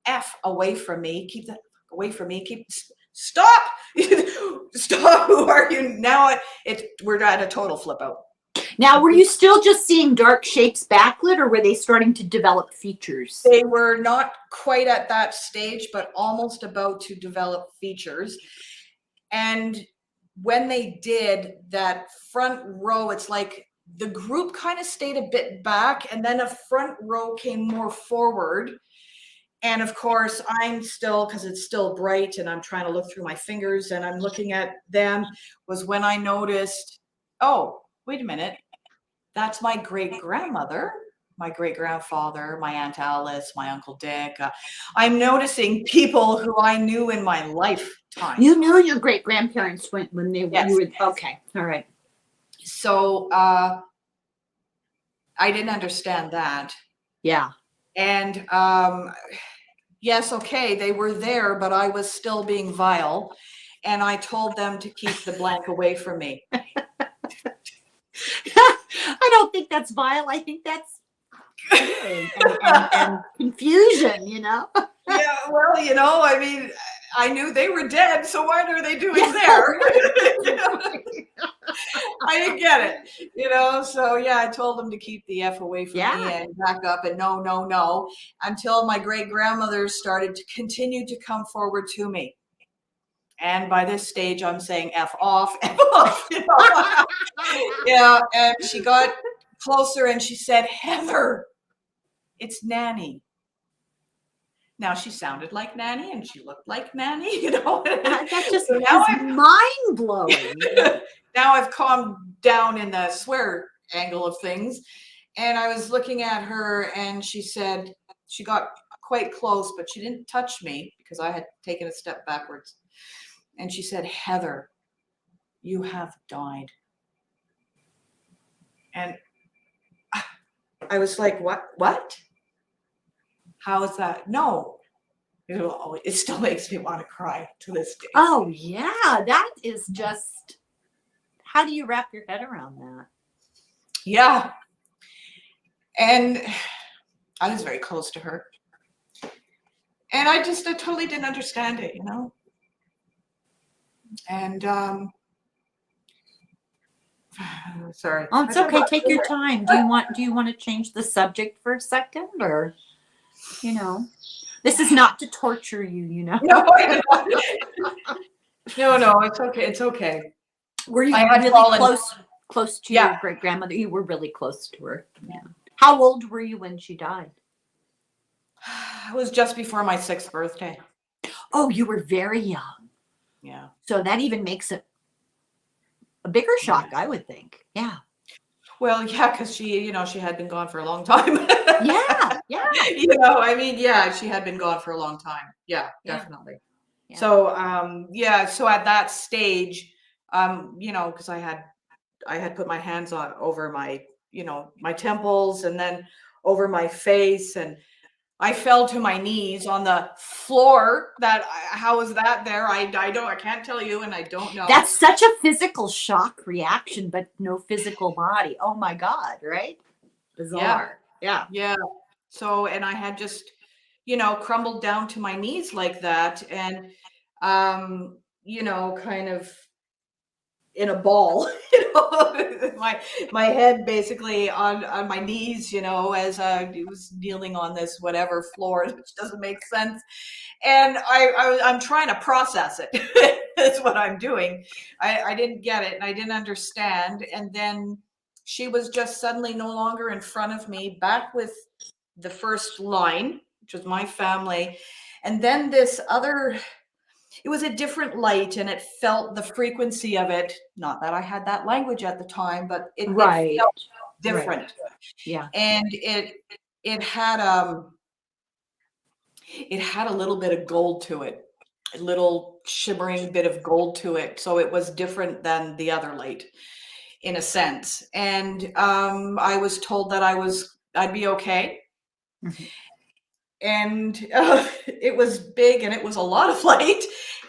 F away from me. Keep the away from me. Stop. Stop. Who are you? Now we're at a total flip out. Now, were you still just seeing dark shapes backlit, or were they starting to develop features? They were not quite at that stage, but almost about to develop features. And when they did, that front row, it's like the group kind of stayed a bit back, and then a front row came more forward. And of course, I'm still, because it's still bright, and I'm trying to look through my fingers, and I'm looking at them, was when I noticed, oh, wait a minute. That's my great-grandmother, my great-grandfather, my Aunt Alice, my Uncle Dick. I'm noticing people who I knew in my lifetime. You knew your great-grandparents when they yes. you were, okay, all right. So I didn't understand that. Yeah. And yes, okay, they were there, but I was still being vile. And I told them to keep the blank away from me. I don't think that's vile. I think that's and confusion, Yeah, well, I mean, I knew they were dead, so what are they doing there? I didn't get it, so yeah, I told them to keep the F away from me and back up and no, until my great-grandmother started to continue to come forward to me. And by this stage, I'm saying F off, F off, Yeah, and she got closer and she said, Heather, it's Nanny. Now she sounded like Nanny and she looked like Nanny, That just is mind-blowing. Now I've calmed down in the swear angle of things. And I was looking at her and she said, she got quite close, but she didn't touch me because I had taken a step backwards. And she said, Heather, you have died. And I was like, what? How is that? No. It still makes me want to cry to this day. Oh, yeah. That is just, how do you wrap your head around that? Yeah. And I was very close to her. And I totally didn't understand it, And sorry. Oh, it's okay. Take your time. Do you want to change the subject for a second, or this is not to torture you, No, it's okay. It's okay. Were you really close to your great grandmother? You were really close to her. Yeah. How old were you when she died? It was just before my 6th birthday. Oh, you were very young. Yeah. So that even makes it a bigger shock, I would think. Yeah. Well, yeah, because she had been gone for a long time. Yeah. I mean, she had been gone for a long time. Yeah, definitely. Yeah. So, so at that stage, because I had put my hands over my, my temples and then over my face, and I fell to my knees on the floor. How is that there? I can't tell you, and I don't know. That's such a physical shock reaction, but no physical body. Oh my God, right? Bizarre. Yeah. So, and I had just crumbled down to my knees like that, and kind of in a ball, my head basically on my knees, as I was kneeling on this whatever floor, which doesn't make sense. And I'm trying to process it. That's what I'm doing. I didn't get it, and I didn't understand. And then she was just suddenly no longer in front of me, back with the first line, which was my family. And then this other, it was a different light, and it felt the frequency of it. Not that I had that language at the time, but it Right. felt Right. different. Yeah. And it had a little bit of gold to it, a little shimmering bit of gold to it. So it was different than the other light in a sense. And I was told that I'd be okay. Mm-hmm. And it was big, and it was a lot of light.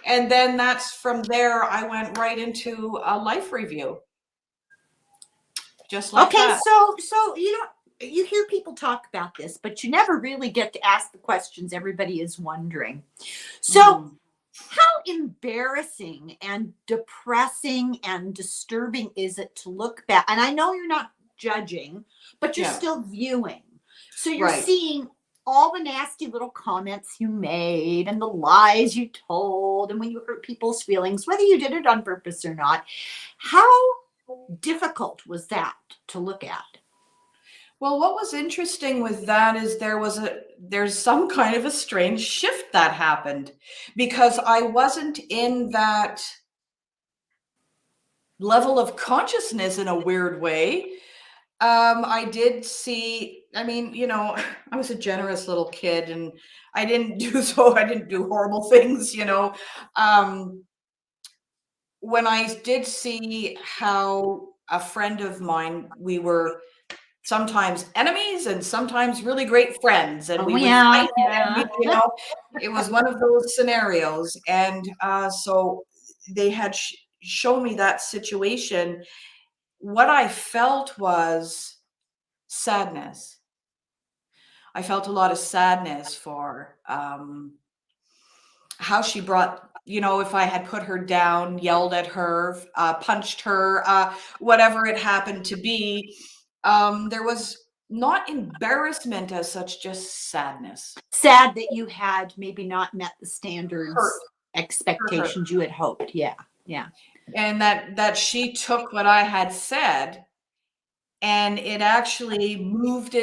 And then that's from there, I went right into a life review. Just like Okay, that. so you hear people talk about this, but you never really get to ask the questions everybody is wondering. So, how embarrassing and depressing and disturbing is it to look back? And I know you're not judging, but you're Yeah. still viewing. So you're Right. seeing all the nasty little comments you made and the lies you told, and when you hurt people's feelings, whether you did it on purpose or not. How difficult was that to look at? Well, what was interesting with that is there's some kind of a strange shift that happened, because I wasn't in that level of consciousness in a weird way. I did see, I mean, I was a generous little kid, and I didn't do horrible things, when I did see how a friend of mine, we were sometimes enemies and sometimes really great friends, and Oh we would yeah, fight, and yeah. it was one of those scenarios. And so they had shown me that situation. What I felt was sadness. I felt a lot of sadness for how she brought, if I had put her down, yelled at her, punched her, whatever it happened to be, there was not embarrassment as such, just sadness. Sad that you had maybe not met the Hurt, standards, hurt. expectations you had hoped. Yeah, yeah. And that she took what I had said, and it actually moved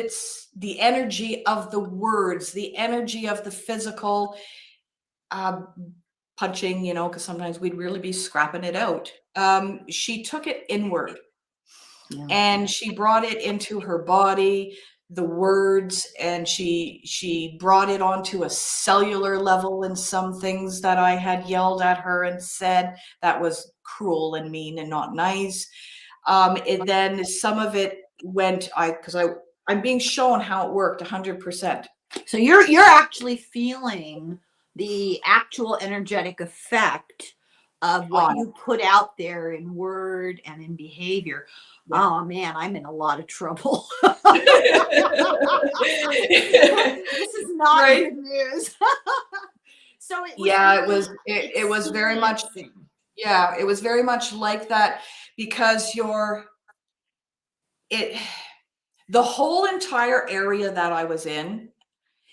the energy of the words, the energy of the physical, uh, punching, because sometimes we'd really be scrapping it out. She took it inward, Yeah. and she brought it into her body, the words, and she brought it onto a cellular level in some things that I had yelled at her and said that was cruel and mean and not nice. Then some of it went, I'm being shown how it worked 100%. So you're actually feeling the actual energetic effect of what On it. you put out there in word and in behavior. Yeah. Oh man, I'm in a lot of trouble. This is not Right? good news. So it was Yeah, really it was very much, experiencing. yeah, it was very much like that, because the whole entire area that I was in,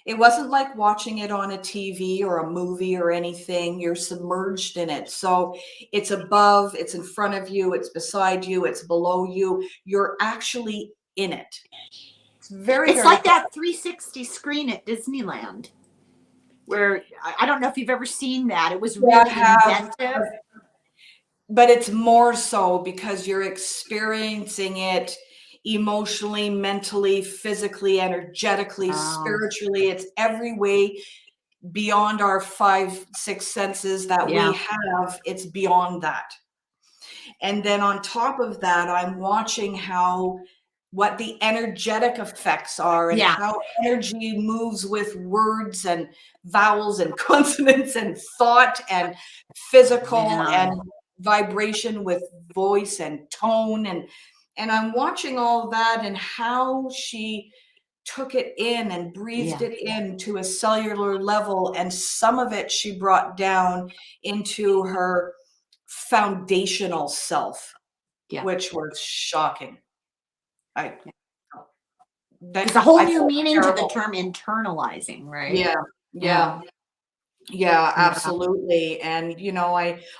it wasn't like watching it on a TV or a movie or anything. You're submerged in it. So it's above, it's in front of you, it's beside you, it's below you. You're actually in it. It's very, It's very like that 360 screen at Disneyland, where I don't know if you've ever seen that. It was Yeah, I really have, inventive. but it's more so because you're experiencing it emotionally, mentally, physically, energetically, spiritually. It's every way beyond our 5, 6 senses that we Yeah. have. It's beyond that. And then on top of that, I'm watching what the energetic effects are, and Yeah. how energy moves with words and vowels and consonants and thought and physical Yeah. and vibration with voice and tone. And I'm watching all that, and how she took it in and breathed Yeah. it in to a cellular level, and some of it she brought down into her foundational self, Yeah. which was shocking. I There's a then whole I new felt meaning to the terrible. term internalizing, right? Yeah, Yeah. yeah. Yeah, Yeah. absolutely. And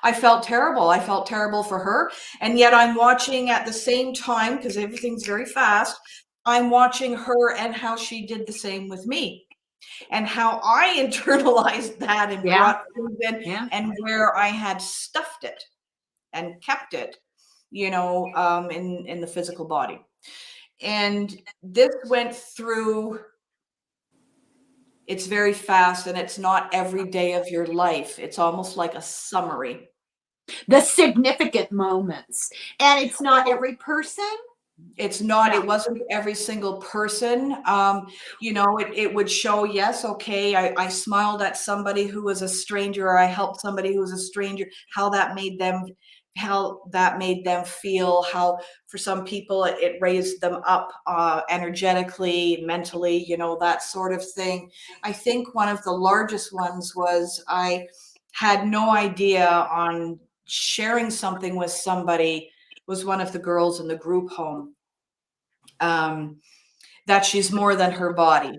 I felt terrible. I felt terrible for her. And yet I'm watching at the same time, because everything's very fast, I'm watching her and how she did the same with me, and how I internalized that and Yeah. brought things in, Yeah. and where I had stuffed it and kept it, in the physical body. And this went through, it's very fast, and it's not every day of your life. It's almost like a summary. The significant moments. And it's not Well, every person. it's not, Yeah. it wasn't every single person. It would show, yes, okay, I smiled at somebody who was a stranger, or I helped somebody who was a stranger, how that made them feel, how for some people it raised them up energetically, mentally, that sort of thing. I think one of the largest ones was I had no idea on sharing something with somebody, was one of the girls in the group home, that she's more than her body,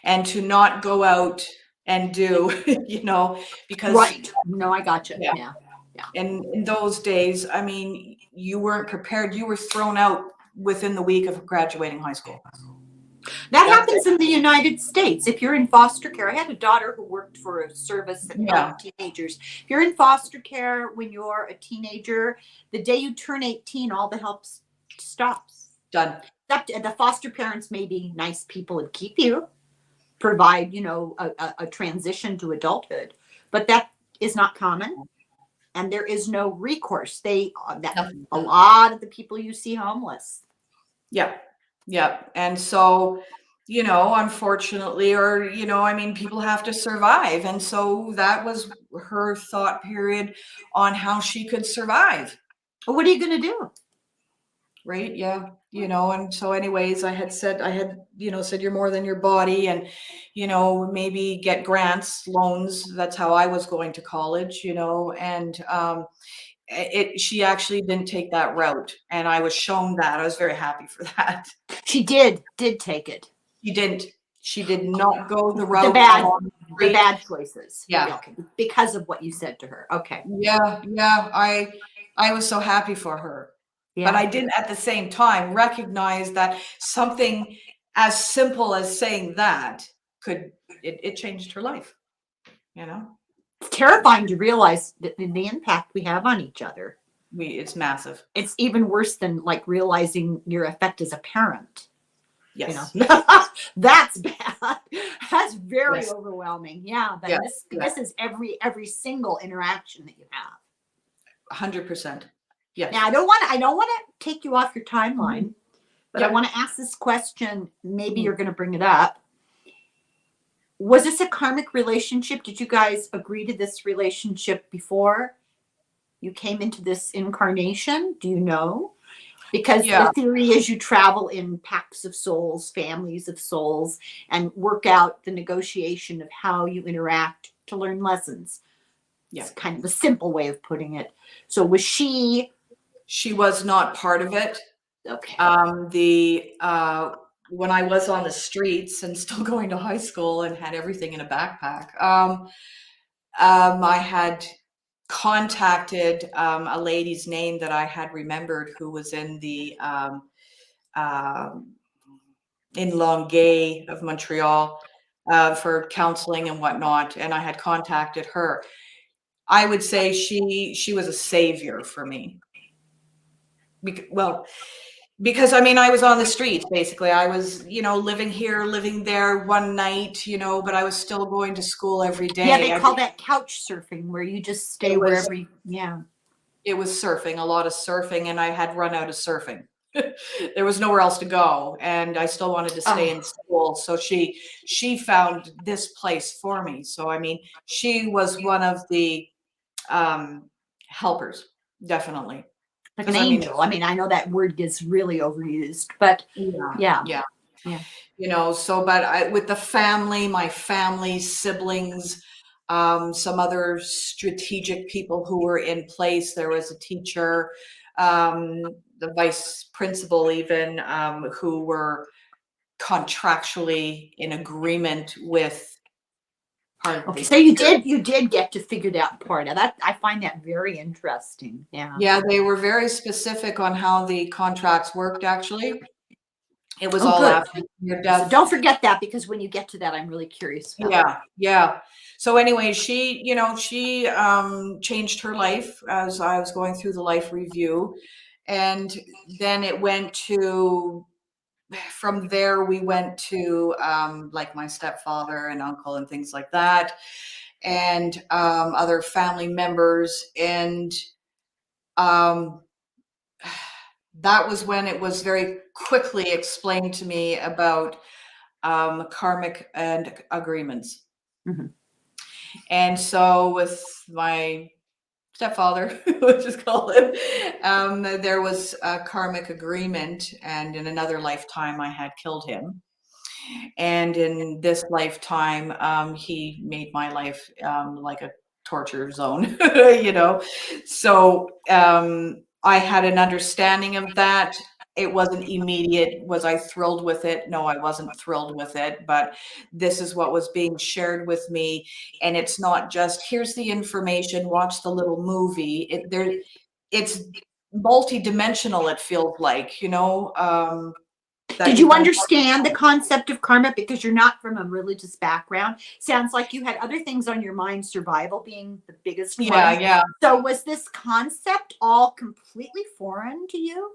and to not go out and do, because Right. No, I gotcha. yeah, Yeah. Yeah. and in those days, I mean, you weren't prepared. You were thrown out within the week of graduating high school. That That's it. happens in the United States. If you're in foster care, I had a daughter who worked for a service that Yeah, helped teenagers. If you're in foster care when you're a teenager, the day you turn 18, all the help stops. done. The foster parents may be nice people and keep you, provide, a transition to adulthood, but that is not common. And there is no recourse. That No. a lot of the people you see homeless. Yeah. Yeah. And so, unfortunately, or, I mean, people have to survive. And so that was her thought period on how she could survive. What are you going to do? Right. Yeah. And so anyways, said you're more than your body, and, maybe get grants, loans. That's how I was going to college, and, she actually didn't take that route. And I was shown that. I was very happy for that. She did take it. She didn't. She did not go the The route bad along the the street. bad choices. Yeah. Okay. Because of what you said to her. Okay. Yeah. Yeah. I was so happy for her. But Yeah. I didn't at the same time recognize that something as simple as saying that it changed her life, you know? It's terrifying to realize the impact we have on each other. It's massive. It's even worse than like realizing your effect as a parent. Yes. That's bad. That's very Yes. overwhelming. Yeah, but Yes. this is every single interaction that you have. 100%. Yes. Now, I don't want to take you off your timeline, but I Yep. want to ask this question. Maybe Mhm. you're going to bring it up. Was this a karmic relationship? Did you guys agree to this relationship before you came into this incarnation? Do you know? Because Yeah. the theory is you travel in packs of souls, families of souls, and work out the negotiation of how you interact to learn lessons. Yeah. It's kind of a simple way of putting it. So was she She was not part of it. okay? When I was on the streets and still going to high school and had everything in a backpack, I had contacted a lady's name that I had remembered, who was in the in Longueuil of Montreal, for counseling and whatnot, and I had contacted her. I would say she was a savior for me. Because I mean, I was on the streets basically. I was, living here, living there one night, but I was still going to school every Yeah, day. they call that couch surfing, where you just stay It was wherever you. Yeah. it was surfing, a lot of surfing, and I had run out of surfing. There was nowhere else to go, and I still wanted to stay Oh, in school. So she found this place for me. So I mean, she was one of the helpers, definitely. like an Because I mean, angel. I mean, I know that word gets really overused, but yeah, yeah. yeah. Yeah. So, but with the family, my family, siblings, some other strategic people who were in place. There was a teacher, the vice principal, even, who were contractually in agreement with part of Okay, the so you did get to figure that part out. That I find that very interesting. Yeah. Yeah, they were very specific on how the contracts worked, actually. It was Oh, all good. after your So death. don't forget that, because when you get to that, I'm really curious about that. Yeah. So anyway, she changed her life as I was going through the life review. And then it went to, from there, we went to like my stepfather and uncle and things like that, and other family members. And um, that was when it was very quickly explained to me about karmic and agreements. Mhm. And so with my stepfather, let's just call him, there was a karmic agreement, and in another lifetime, I had killed him. And in this lifetime, he made my life like a torture zone, So I had an understanding of that. It wasn't immediate. Was I thrilled with it? No, I wasn't thrilled with it. But this is what was being shared with me, and it's not just here's the information, watch the little movie. It's multi-dimensional. It feels like, that Did you you can. understand the concept of karma? Because you're not from a religious background. Sounds like you had other things on your mind, survival being the biggest Yeah, one. yeah. So was this concept all completely foreign to you?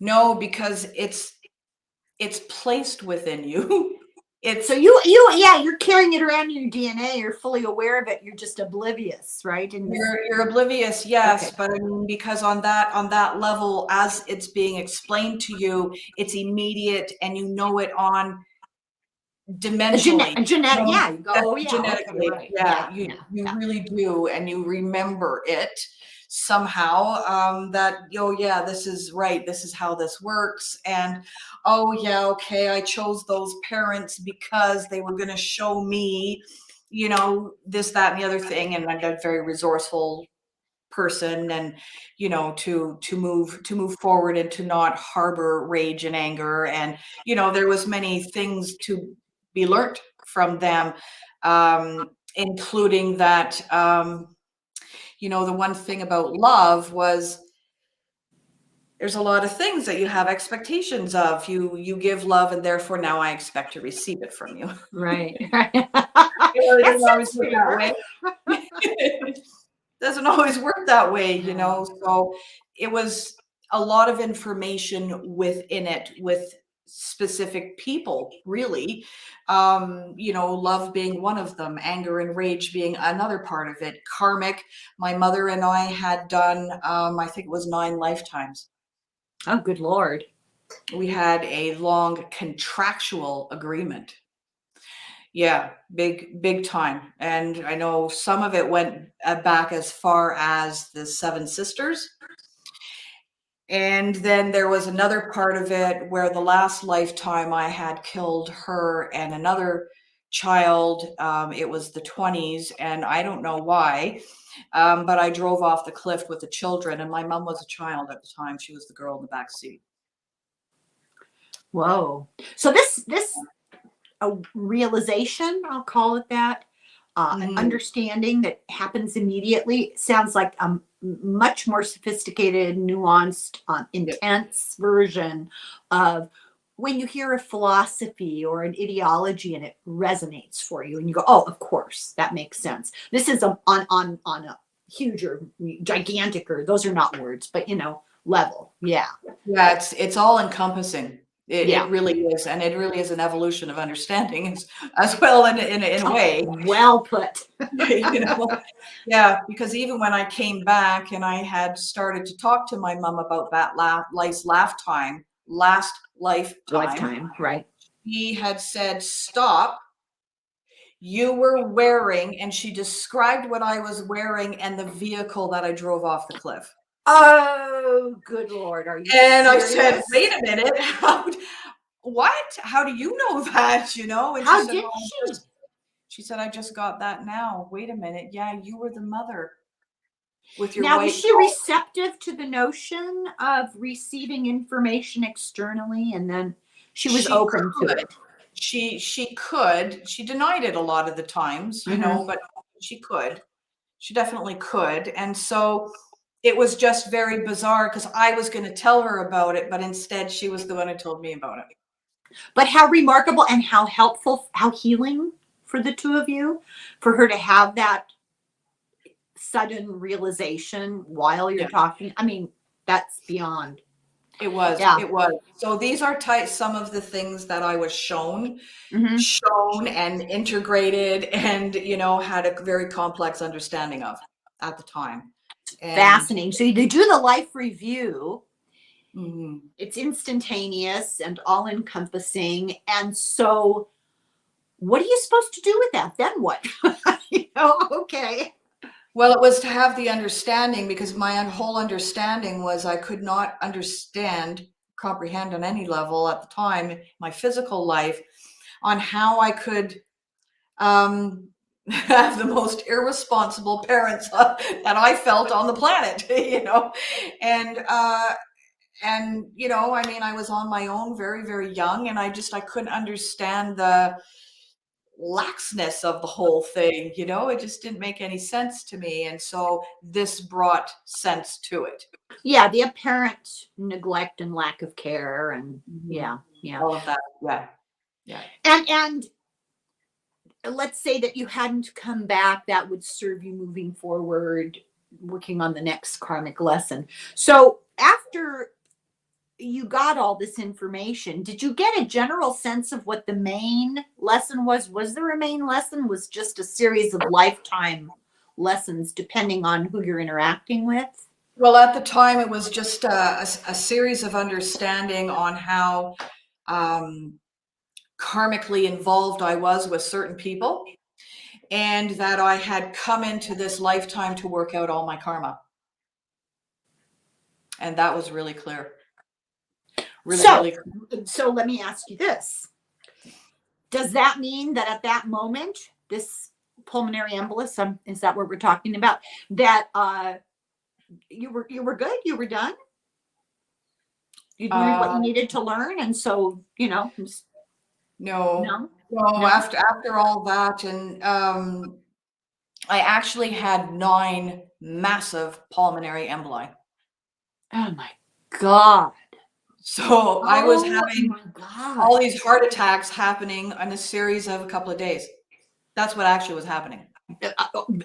No, because it's placed within you. So It's yeah, you're carrying it around in your DNA. You're fully aware of it. You're just oblivious, right? And you're oblivious, yes, okay. but I mean, because on that level, as it's being explained to you, it's immediate, and you know it on dimensionally. Yeah, you go, That's oh yeah, okay, genetically, right. yeah, Yeah, you yeah, you yeah. really do, and you remember it somehow, that, oh yeah, this is right, this is how this works. And oh yeah, okay, I chose those parents because they were going to show me, this, that, and the other thing. And I'm a very resourceful person, and to move forward and to not harbor rage and anger. And there was many things to be learned from them, including that, the one thing about love was there's a lot of things that you have expectations of. You give love, and therefore now I expect to receive it from you. Right. Right. It That doesn't always sounds work that fair. way. Doesn't always work that way, Yeah. so it was a lot of information within it, with specific people, really. Love being one of them, anger and rage being another part of it, karmic. My mother and I had done, I think it was 9 lifetimes. Oh, good Lord. We had a long contractual agreement. Yeah, big time. And I know some of it went back as far as the Seven Sisters. And then there was another part of it where the last lifetime I had killed her and another child. It was the 20s, and I don't know why, but I drove off the cliff with the children, and my mom was a child at the time. She was the girl in the back seat. Whoa. So this a realization, I'll call it that, an Mhm. understanding that happens immediately. Sounds like a much more sophisticated, nuanced, Yep. intense version of when you hear a philosophy or an ideology and it resonates for you, and you go, "Oh, of course, that makes sense." This is on a huge or gigantic, or those are not words, but level. Yeah, Yeah, it's all encompassing. It yeah. really is, and it really is an evolution of understanding as well, in a Oh, way. well put. you know? Yeah, because even when I came back and I had started to talk to my mom about that last lifetime, Lifetime, right? he had said, "Stop. You were wearing," and she described what I was wearing and the vehicle that I drove off the cliff. Oh, good Lord. Are you And I said, serious? "Wait a minute. what? How do you know that? You know? And she How said, did well, she? she said, I just got that now. Wait a minute. Yeah, you were the mother with your Now, was white she coat. receptive to the notion of receiving information externally, and then she was She open to could. it? She could. She denied it a lot of the times, you Hmm. know, but she could. She definitely could. And so it was just very bizarre because I was going to tell her about it, but instead she was the one who told me about it. But how remarkable and how helpful, how healing for the two of you, for her to have that sudden realization while you're Yeah, talking. I mean, that's beyond. it was. Yeah. It was. So these are some of the things that I was Hmm. shown and integrated and, you know, had a very complex understanding of at the time. And Fascinating. So you do the life review. mhm. It's instantaneous and all encompassing. And so, what are you supposed to do with that? Then what? Okay. Well, it was to have the understanding because my whole understanding was I could not comprehend on any level at the time, my physical life, on how I could have the most irresponsible parents that I felt on the planet, you know, and you know, I mean, I was on my own, very, very young, and I couldn't understand the laxness of the whole thing, you know, it just didn't make any sense to me. And so this brought sense to it. Yeah, the apparent neglect and lack of care, and Mhm. yeah, yeah. All of that. Yeah. Yeah. And let's say that you hadn't come back, that would serve you moving forward, working on the next karmic lesson. So after you got all this information, did you get a general sense of what the main lesson was? Was there a main lesson? Was just a series of lifetime lessons depending on who you're interacting with? Well, at the time, it was just a series of understanding on how um, karmically involved I was with certain people, and that I had come into this lifetime to work out all my karma. And that was really clear. Really, So, really clear. so let me ask you this. Does that mean that at that moment, this pulmonary embolism, is that what we're talking about? That you were good, you were done, you'd learned what you Uh, needed to learn, and so no, no, no, no. after all that, and I actually had 9 massive pulmonary emboli. Oh my god. So I was Oh having my god. all these heart attacks happening in a series of a couple of days. That's what actually was happening.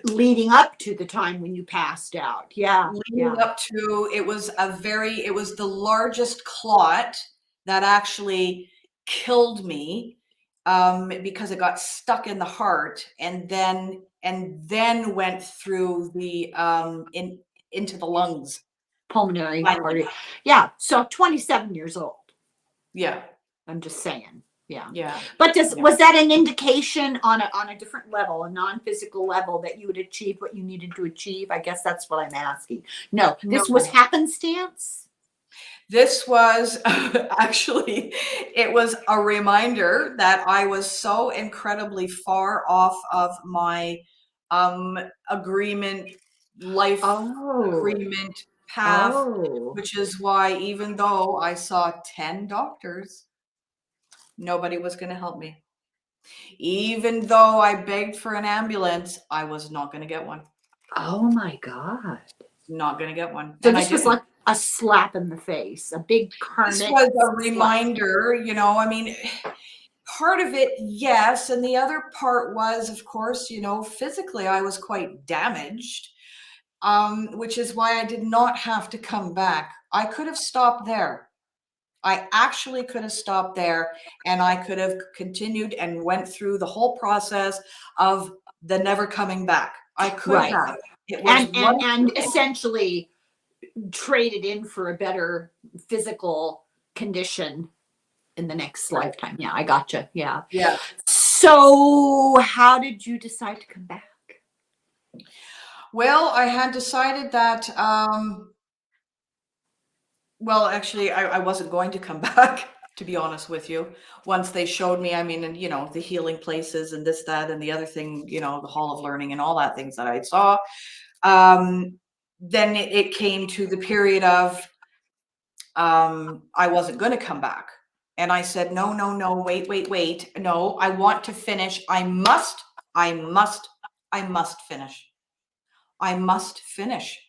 Leading up to the time when you passed out. Yeah, Leading yeah. up to it was the largest clot that actually killed me because it got stuck in the heart and then went through the into the lungs. Pulmonary Finally. artery. Yeah. So 27 years old. Yeah, I'm just saying. Yeah. yeah, But yeah. was that an indication on a different level, a non-physical level, that you would achieve what you needed to achieve? I guess that's what I'm asking. No, this was No. happenstance. This was actually, it was a reminder that I was so incredibly far off of my um, agreement, life Oh. agreement path, Oh. which is why even though I saw 10 doctors, nobody was going to help me. Even though I begged for an ambulance, I was not going to get one. Oh my god. Not going to get one. So And I this was didn't. like a slap in the face, a big This karmic was a slap. reminder, you know, I mean, part of it, yes. And the other part was, of course, you know, physically I was quite damaged, which is why I did not have to come back. I could have stopped there. I actually could have stopped there and I could have continued and went through the whole process of the never coming back. I could Right. have. It was And essentially traded in for a better physical condition in the next right. lifetime. Yeah, I gotcha. Yeah. Yeah. So how did you decide to come back? Well, I had decided that well, actually, I wasn't going to come back, to be honest with you. Once they showed me, I mean, and you know, the healing places and this, that, and the other thing, you know, the hall of learning and all that things that I saw. Then it came to the period of I wasn't going to come back. And I said, no, no, no, wait, wait, wait. No, I want to finish. I must finish. I must finish.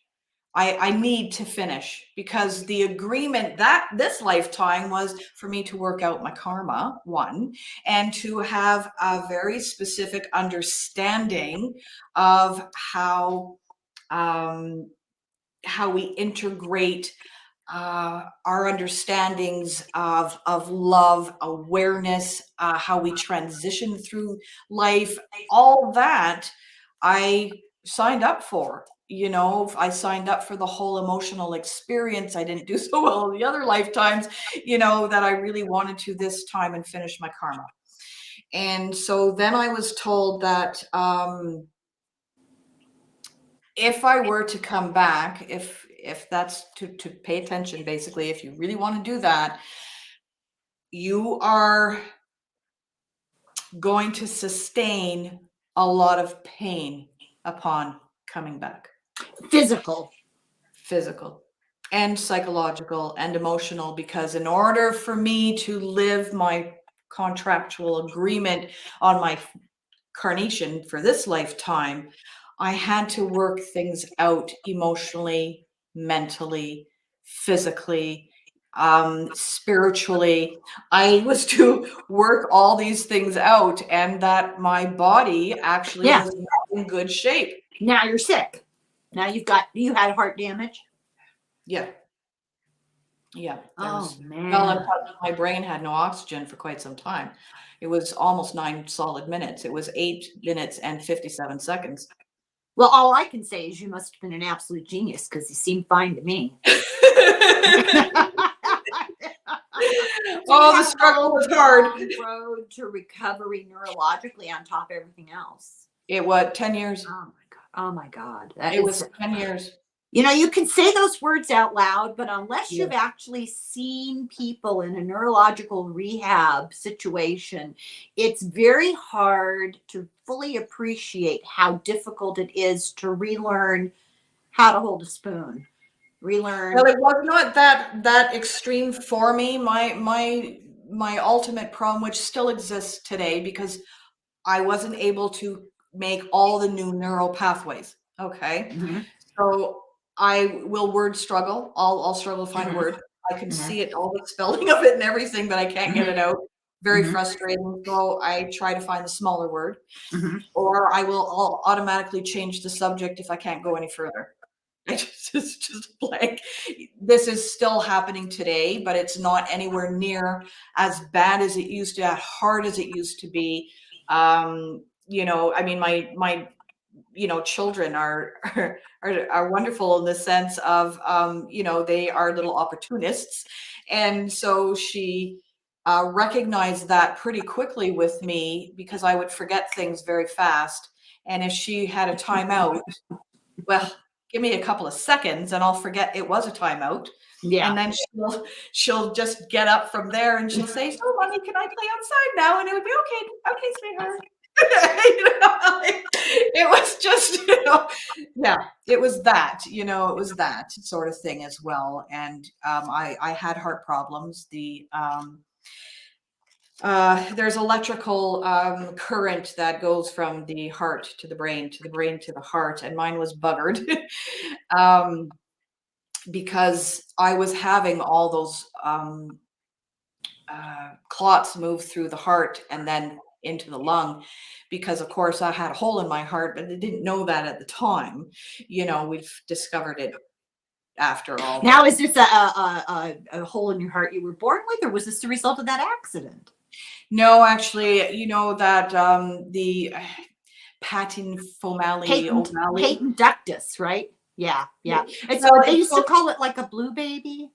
I need to finish, because the agreement that this lifetime was for me to work out my karma, one, and to have a very specific understanding of how we integrate our understandings of love, awareness, how we transition through life, all that I signed up for. You know, I signed up for the whole emotional experience. I didn't do so well in the other lifetimes, you know, that I really wanted to this time and finish my karma. And so then I was told that if I were to come back, if that's to pay attention, basically, if you really want to do that, you are going to sustain a lot of pain upon coming back. Physical And psychological and emotional, because in order for me to live my contractual agreement on my carnation for this lifetime, I had to work things out emotionally, mentally, physically, spiritually. I was to work all these things out, and that my body actually was not in good shape. Now you're sick. Now you had heart damage. Yeah. Yeah. Oh man. Well, my brain had no oxygen for quite some time. It was almost 9 solid minutes. It was 8 minutes and 57 seconds. Well, all I can say is you must have been an absolute genius, because you seem fine to me. Oh, the struggle was hard. Road to recovery neurologically on top of everything else. It was 10 years. Oh my God. Oh my God. It was 10 years. You know, you can say those words out loud, but unless you've actually seen people in a neurological rehab situation, it's very hard to fully appreciate how difficult it is to relearn how to hold a spoon. Relearn. Well, it was not that extreme for me. My ultimate problem, which still exists today, because I wasn't able to make all the new neural pathways. Okay. Mm-hmm. So I will word struggle. I'll struggle to find a word. I can see it, all the spelling of it and everything, but I can't get it out. Very frustrating. So I try to find the smaller word, or I'll automatically change the subject if I can't go any further. It's just blank. This is still happening today, but it's not anywhere near as bad as it used to, as hard as it used to be. You know, I mean, my you know, children are wonderful in the sense of, you know, they are little opportunists. And so she recognized that pretty quickly with me, because I would forget things very fast. And if she had a timeout, well, give me a couple of seconds and I'll forget it was a timeout. Yeah. And then she'll just get up from there and she'll say, "So, mommy, can I play outside now?" And it would be okay, sweetheart. You know, it was just, you know, yeah, it was that, you know, it was that sort of thing as well. And I had heart problems. There's electrical current that goes from the heart to the brain, to the brain to the heart, and mine was buggered because I was having all those clots move through the heart and then into the lung, because of course I had a hole in my heart, but I didn't know that at the time. You know, we've discovered it after all. Now, is this a hole in your heart you were born with, or was this the result of that accident? No, actually, you know that the patent ductus, right? Yeah. And so they used to call it like a blue baby.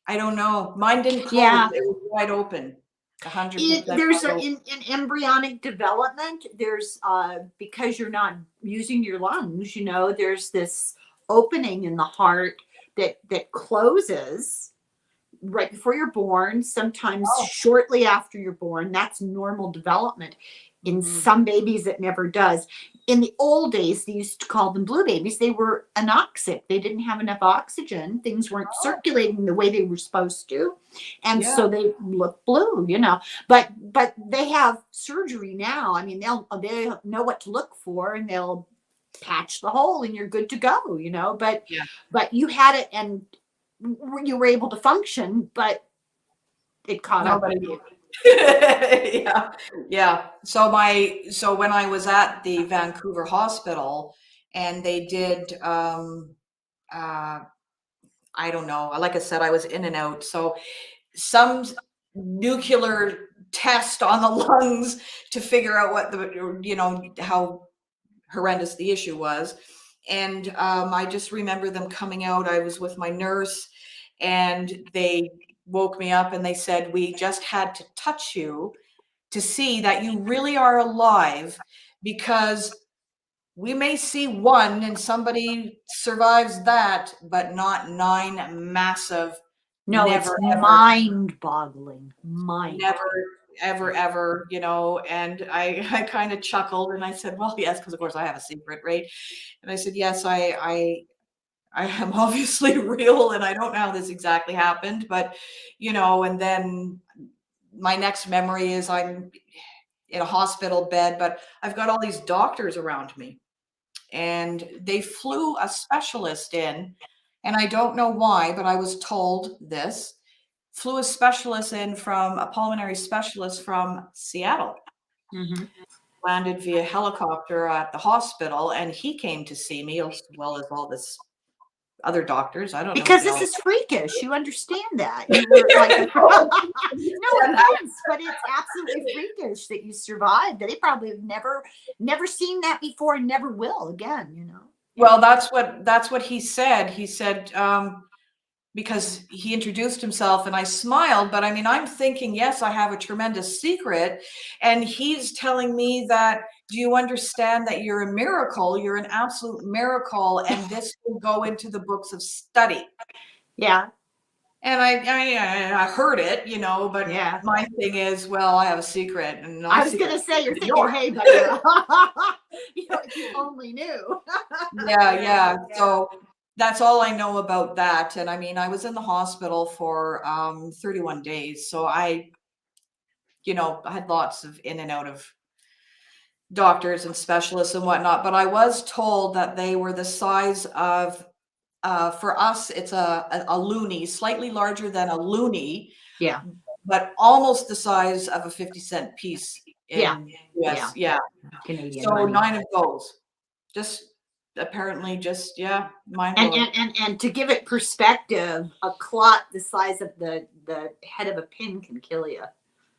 I don't know. Mine didn't close. Yeah. It was wide open. 100%. There's in embryonic development, there's because you're not using your lungs, you know, there's this opening in the heart that closes right before you're born, sometimes Oh. shortly after you're born. That's normal development. In Mhm. some babies, it never does. In the old days, they used to call them blue babies. They were anoxic. They didn't have enough oxygen. Things weren't Oh, circulating the way they were supposed to. And yeah. so they look blue, you know. But they have surgery now. I mean, they know what to look for, and they'll patch the hole and you're good to go, you know. Yeah. But you had it and you were able to function, but it caught up with Nobody. you. Yeah. Yeah. So when I was at the Vancouver hospital and they did uh I don't know, like I said, I was in and out. So some nuclear test on the lungs to figure out what the, how horrendous the issue was. And I just remember them coming out. I was with my nurse and they woke me up and they said, "We just had to touch you to see that you really are alive, because we may see one and somebody survives that, but not nine massive, No, it's never, ever, mind boggling. Mind. never, ever, ever, and I kind of chuckled and I said, well, yes, because of course I have a secret, right? And I said, yes, I am obviously real and I don't know how this exactly happened, but, and then my next memory is I'm in a hospital bed, but I've got all these doctors around me and they flew a specialist in. And I don't know why, but I was told this, flew a specialist in from a pulmonary specialist from Seattle, Mm-hmm. landed via helicopter at the hospital, and he came to see me as well as all this other doctors. I don't know if Because they this all. is freakish. You understand that. You were like, no offense, but it's absolutely freakish that you survived. They probably have never seen that before and never will again, you know. Well, that's what he said. He said, because he introduced himself and I smiled, but I mean, I'm thinking, yes, I have a tremendous secret. And he's telling me that, do you understand that you're a miracle? You're an absolute miracle. And this will go into the books of study. Yeah. And I heard it, but Yeah. my thing is, well, I have a secret and my I was secret gonna say you're is thinking, yours. hey, buddy, if you only knew. Yeah, yeah. So that's all I know about that. And I mean, I was in the hospital for 31 days. So I had lots of in and out of doctors and specialists and whatnot. But I was told that they were the size of, for us, it's a loonie, slightly larger than a loonie, Yeah. but almost the size of a 50-cent piece Yeah. in Yeah. US. Yeah. Canadian So money. 9 of those. Just apparently just, yeah, mind And, blowing. and to give it perspective, a clot the size of the head of a pin can kill you.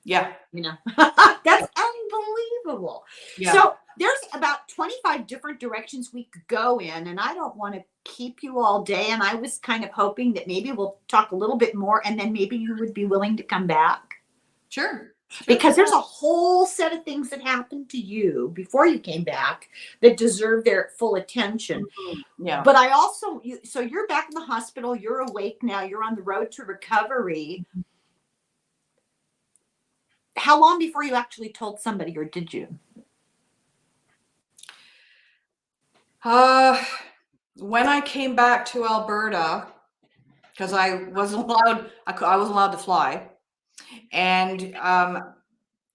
Yeah. You know, that's unbelievable. Yeah. So there's about 25 different directions we could go in, and I don't want to keep you all day. And I was kind of hoping that maybe we'll talk a little bit more, and then maybe you would be willing to come back. Sure. Because there's a whole set of things that happened to you before you came back that deserve their full attention. Yeah. But I also, so you're back in the hospital, you're awake now, you're on the road to recovery. How long before you actually told somebody, or did you? When I came back to Alberta, because I wasn't allowed, I wasn't allowed to fly, and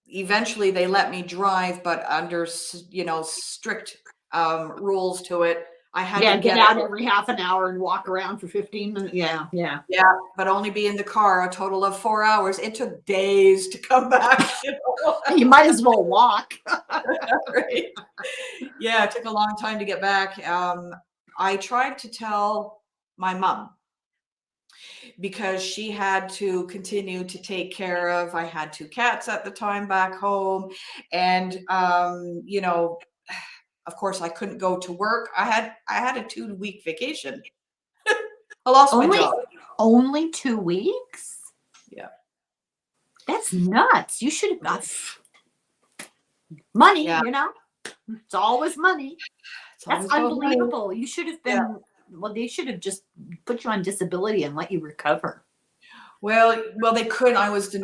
eventually they let me drive, but under strict rules to it. I had Yeah, to get get out out. every half an hour and walk around for 15 minutes. Yeah, yeah. Yeah, but only be in the car a total of 4 hours. It took days to come back. You might as well walk. Right? Yeah, it took a long time to get back. I tried to tell my mom because she had to continue to take care of. I had 2 cats at the time back home, and of course, I couldn't go to work. I had a 2-week vacation. I lost my Only job. only 2 weeks? Yeah. That's nuts. You should have got money, Yeah. It's always money. It's That's always about money. unbelievable. You should have been, well, they should have just put you on disability and let you recover. Well, they couldn't. I was the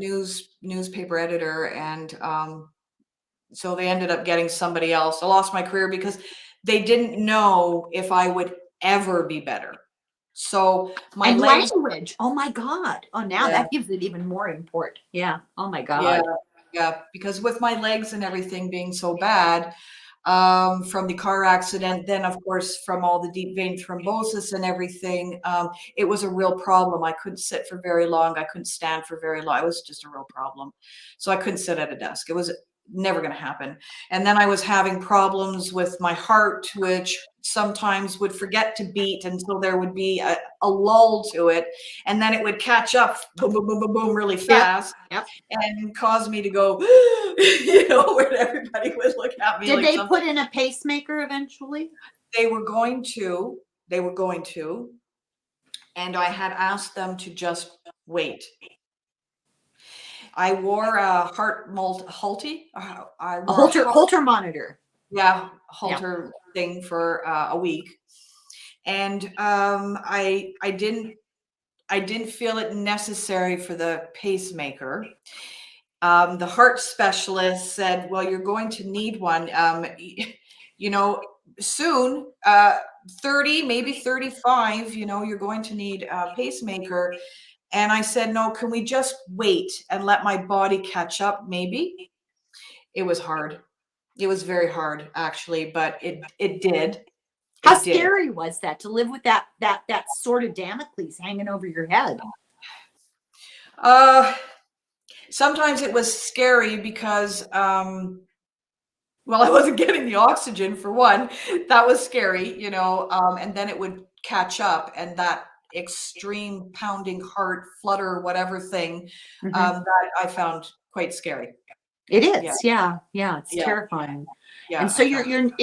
newspaper editor, and so they ended up getting somebody else. I lost my career because they didn't know if I would ever be better. So my And legs, language. Oh my God. Oh, now yeah, that gives it even more import. Yeah. Oh my yeah, God. yeah, because with my legs and everything being so bad, from the car accident, then of course from all the deep vein thrombosis and everything, it was a real problem. I couldn't sit for very long. I couldn't stand for very long. It was just a real problem. So I couldn't sit at a desk. It was never going to happen. And then I was having problems with my heart, which sometimes would forget to beat. And so there would be a lull to it. And then it would catch up, boom, boom, boom, boom, boom, really Yep. fast Yep. and cause me to go, where everybody would look at me Did like they something. put in a pacemaker eventually? They were going to, they were going to, and I had asked them to just wait. I wore a heart Halty. I A wore a Holter monitor. Yeah. Halter thing for a week, and I didn't feel it necessary for the pacemaker. The heart specialist said, "Well, you're going to need one. You know, soon, 30, maybe 35, you're going to need a pacemaker." And I said, "No, can we just wait and let my body catch up, maybe?" It was hard. It was very hard, actually, but it did. How It did. scary was that to live with that sort of Damocles hanging over your head? Uh, Sometimes it was scary because, well, I wasn't getting the oxygen for one. That was scary, and then it would catch up, and that extreme pounding heart flutter, whatever thing, Hmm. that I found quite scary. It Yeah, is. Yeah. Yeah. It's yeah, terrifying. yeah. And so I found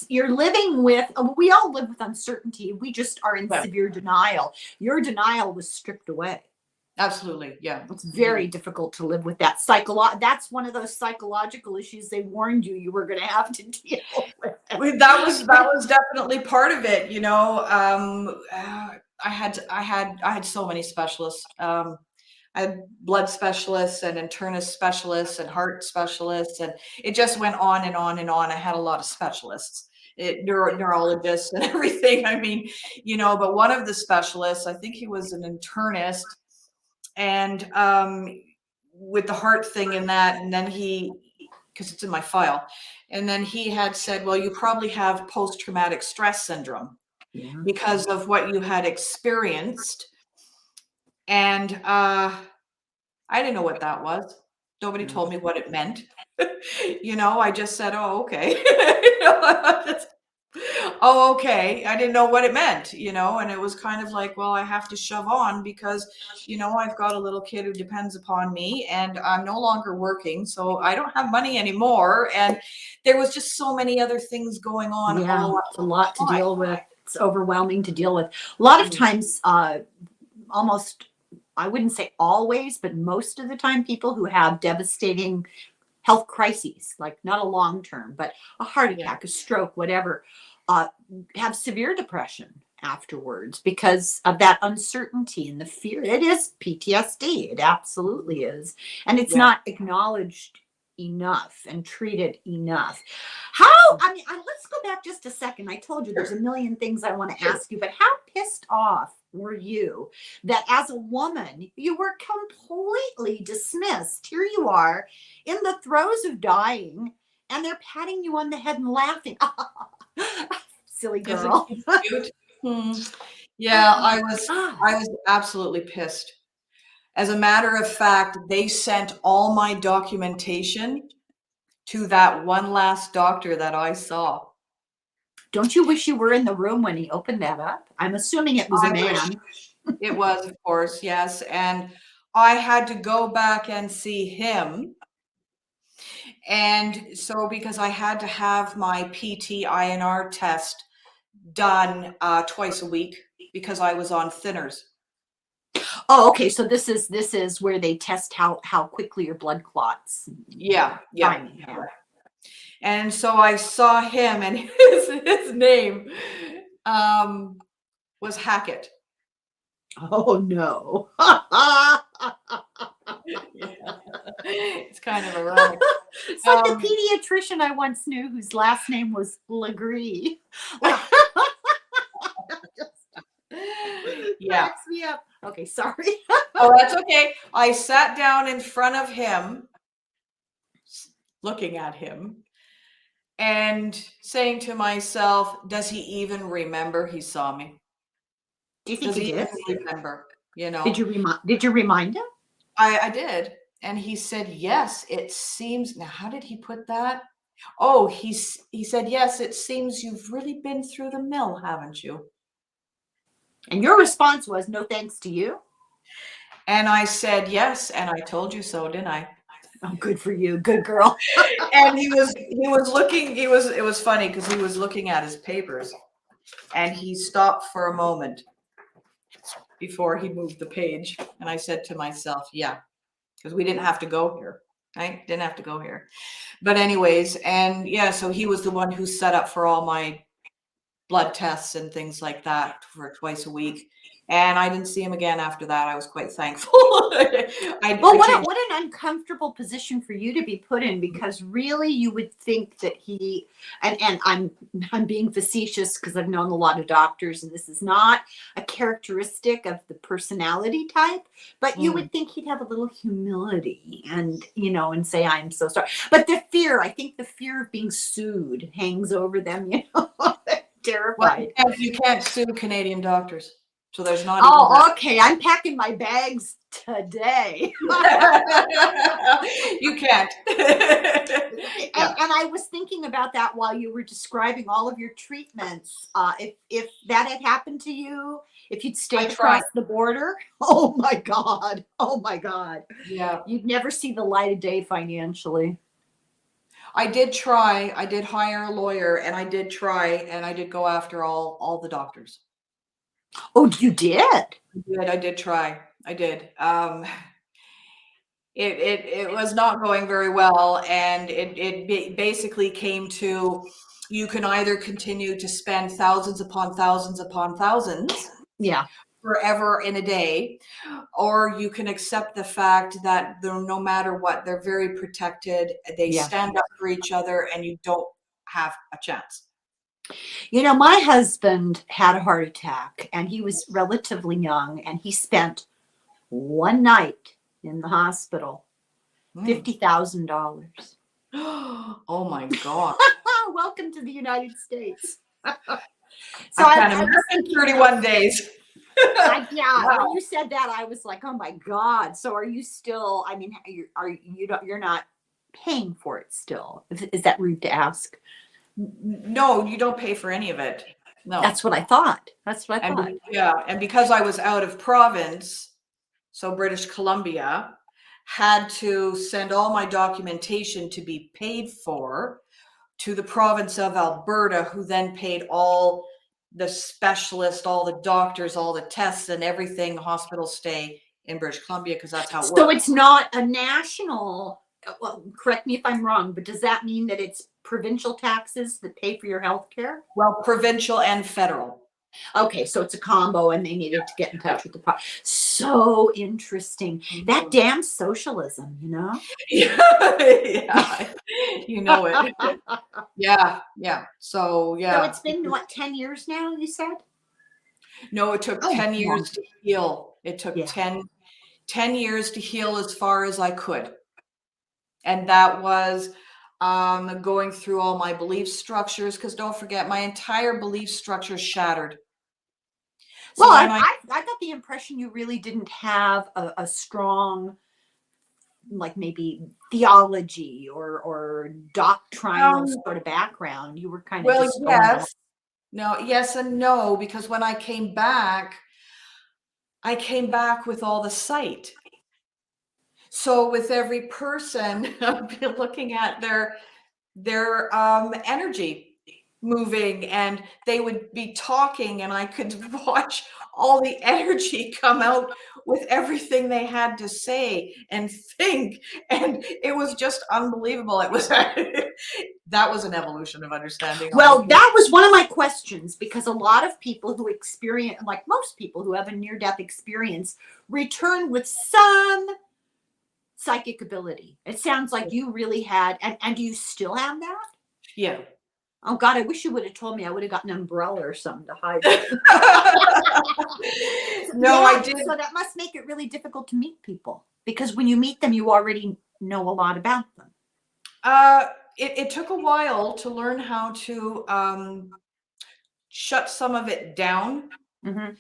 you're living with, we all live with uncertainty. We just are in yeah, severe denial. Your denial was stripped away. absolutely, yeah. It's Mhm. very difficult to live with that that's one of those psychological issues they warned you were going to have to deal with. That was definitely part of it. I had so many specialists. I had blood specialists and internist specialists and heart specialists, and it just went on and on and on. I had a lot of specialists, neurologists and everything. I mean, but one of the specialists, I think he was an internist, and with the heart thing and that, and then because it's in my file, and then he had said, well, you probably have post-traumatic stress syndrome Yeah. because of what you had experienced. And I didn't know what that was. Nobody Yeah. told me what it meant. I just said, oh, okay. Oh, okay. I didn't know what it meant, and it was kind of like, well, I have to shove on because, I've got a little kid who depends upon me and I'm no longer working. So I don't have money anymore. And there was just so many other things going on Yeah. all at It's a lot to once. deal with. It's overwhelming to deal with. A lot of Mhm. times, almost, I wouldn't say always, but most of the time, people who have devastating health crises, like not a long term, but a heart Yeah. attack, a stroke, whatever, uh, have severe depression afterwards because of that uncertainty and the fear. It is PTSD. It absolutely is. And it's Yeah. not acknowledged enough and treated enough. How, let's go back just a second. I told you there's Sure. a million things I want to Sure. ask you, but how pissed off were you that as a woman, you were completely dismissed? Here you are in the throes of dying, and they're patting you on the head and laughing. Silly Isn't it girl. cute? Hmm. Yeah, I was absolutely pissed. As a matter of fact, they sent all my documentation to that one last doctor that I saw. Don't you wish you were in the room when he opened that up? I'm assuming it was a I wish man. it was, of course, yes. And I had to go back and see him. And so, because I had to have my PT-INR test done twice a week because I was on thinners. Oh, okay. So this is where they test how quickly your blood clots. Yeah, yeah. Timing. Yeah. And so I saw him, and his name was Hackett. Oh no. Yeah. It's kind of ironic. It's like the Um, pediatrician I once knew whose last name was Legree. Like, yeah. cracks me up. Okay, sorry. Oh, that's okay. I sat down in front of him, looking at him, and saying to myself, does he even remember he saw me? Do you think Does you he did? even remember? You Did know, you remind? Did you remind him? I did. And he said, yes, it seems. Now, how did he put that? Oh, he said, yes, it seems you've really been through the mill, haven't you? And your response was no thanks to you. And I said, yes, and I told you so, didn't I? Oh, good for you, good girl. And he was looking, it was funny because he was looking at his papers and he stopped for a moment before he moved the page. And I said to myself, yeah, because we didn't have to go here. Right? Didn't have to go here. But anyways, and yeah, so he was the one who set up for all my blood tests and things like that for twice a week. And I didn't see him again after that. I was quite thankful. Well, I changed. what an uncomfortable position for you to be put in, because really you would think that he, and I'm being facetious because I've known a lot of doctors and this is not a characteristic of the personality type, but you Mm. would think he'd have a little humility and, and say, I'm so sorry. But the fear, I think the fear of being sued hangs over them, they're Well, terrified. you can't sue Canadian doctors. So there's not even that. Oh, okay. I'm packing my bags today. You can't. Yeah. And I was thinking about that while you were describing all of your treatments. If that had happened to you, if you'd I stayed tried. across the border, oh my God, Yeah. you'd never see the light of day financially. I did try. I did hire a lawyer and I did try and I did go after all the doctors. Oh, you did? I did try. I did. It was not going very well, and it basically came to you can either continue to spend thousands upon thousands Yeah, forever in a day, or you can accept the fact that they're, no matter what, they're very protected, they yeah. stand up for each other, and you don't have a chance. My husband had a heart attack and he was relatively young and he spent one night in the hospital, Mm. $50,000. Oh my God. Welcome to the United States. So I can't I was imagine thinking about, 31 days. yeah, when Wow. you said that, I was like, oh my God. So are you still, I mean, you're not paying for it still. Is that rude to ask? No, you don't pay for any of it. No. That's what I thought. That's what I And thought. yeah, and because I was out of province, so British Columbia had to send all my documentation to be paid for to the province of Alberta, who then paid all the specialists, all the doctors, all the tests and everything, hospital stay in British Columbia, because that's how it So works. it's not a national, well, correct me if I'm wrong, but does that mean that it's provincial taxes that pay for your health care? Well, provincial and federal. Okay, so it's a combo and they needed to get in Yeah. touch with the so interesting. That Mhm. damn socialism, Yeah, yeah, you know it. Yeah, yeah. So So yeah, it's been what, 10 years now, you said? no, it took Oh, 10 long. years to heal. It took Yeah. 10 years to heal as far as I could. And that was going through all my belief structures, because don't forget, my entire belief structure shattered. Well, So when I got the impression you really didn't have a strong, like maybe theology or doctrinal um, sort of background. You were kind of well, just going along. yes, no, yes and no, because when I came back with all the sight. So with every person, I've been looking at their energy. moving, and they would be talking, and I could watch all the energy come out with everything they had to say and think, and it was just unbelievable. It was that was an evolution of understanding on Well, the that was one of my questions, because a lot of people who experience, like most people who have a near-death experience, return with some psychic ability. It sounds like you really had, and do you still have that? yeah. Oh God, I wish you would have told me. I would have gotten an umbrella or something to hide it. No, Yeah, I did. so that must make it really difficult to meet people, because when you meet them, you already know a lot about them. It took a while to learn how to shut some of it down Mm-hmm.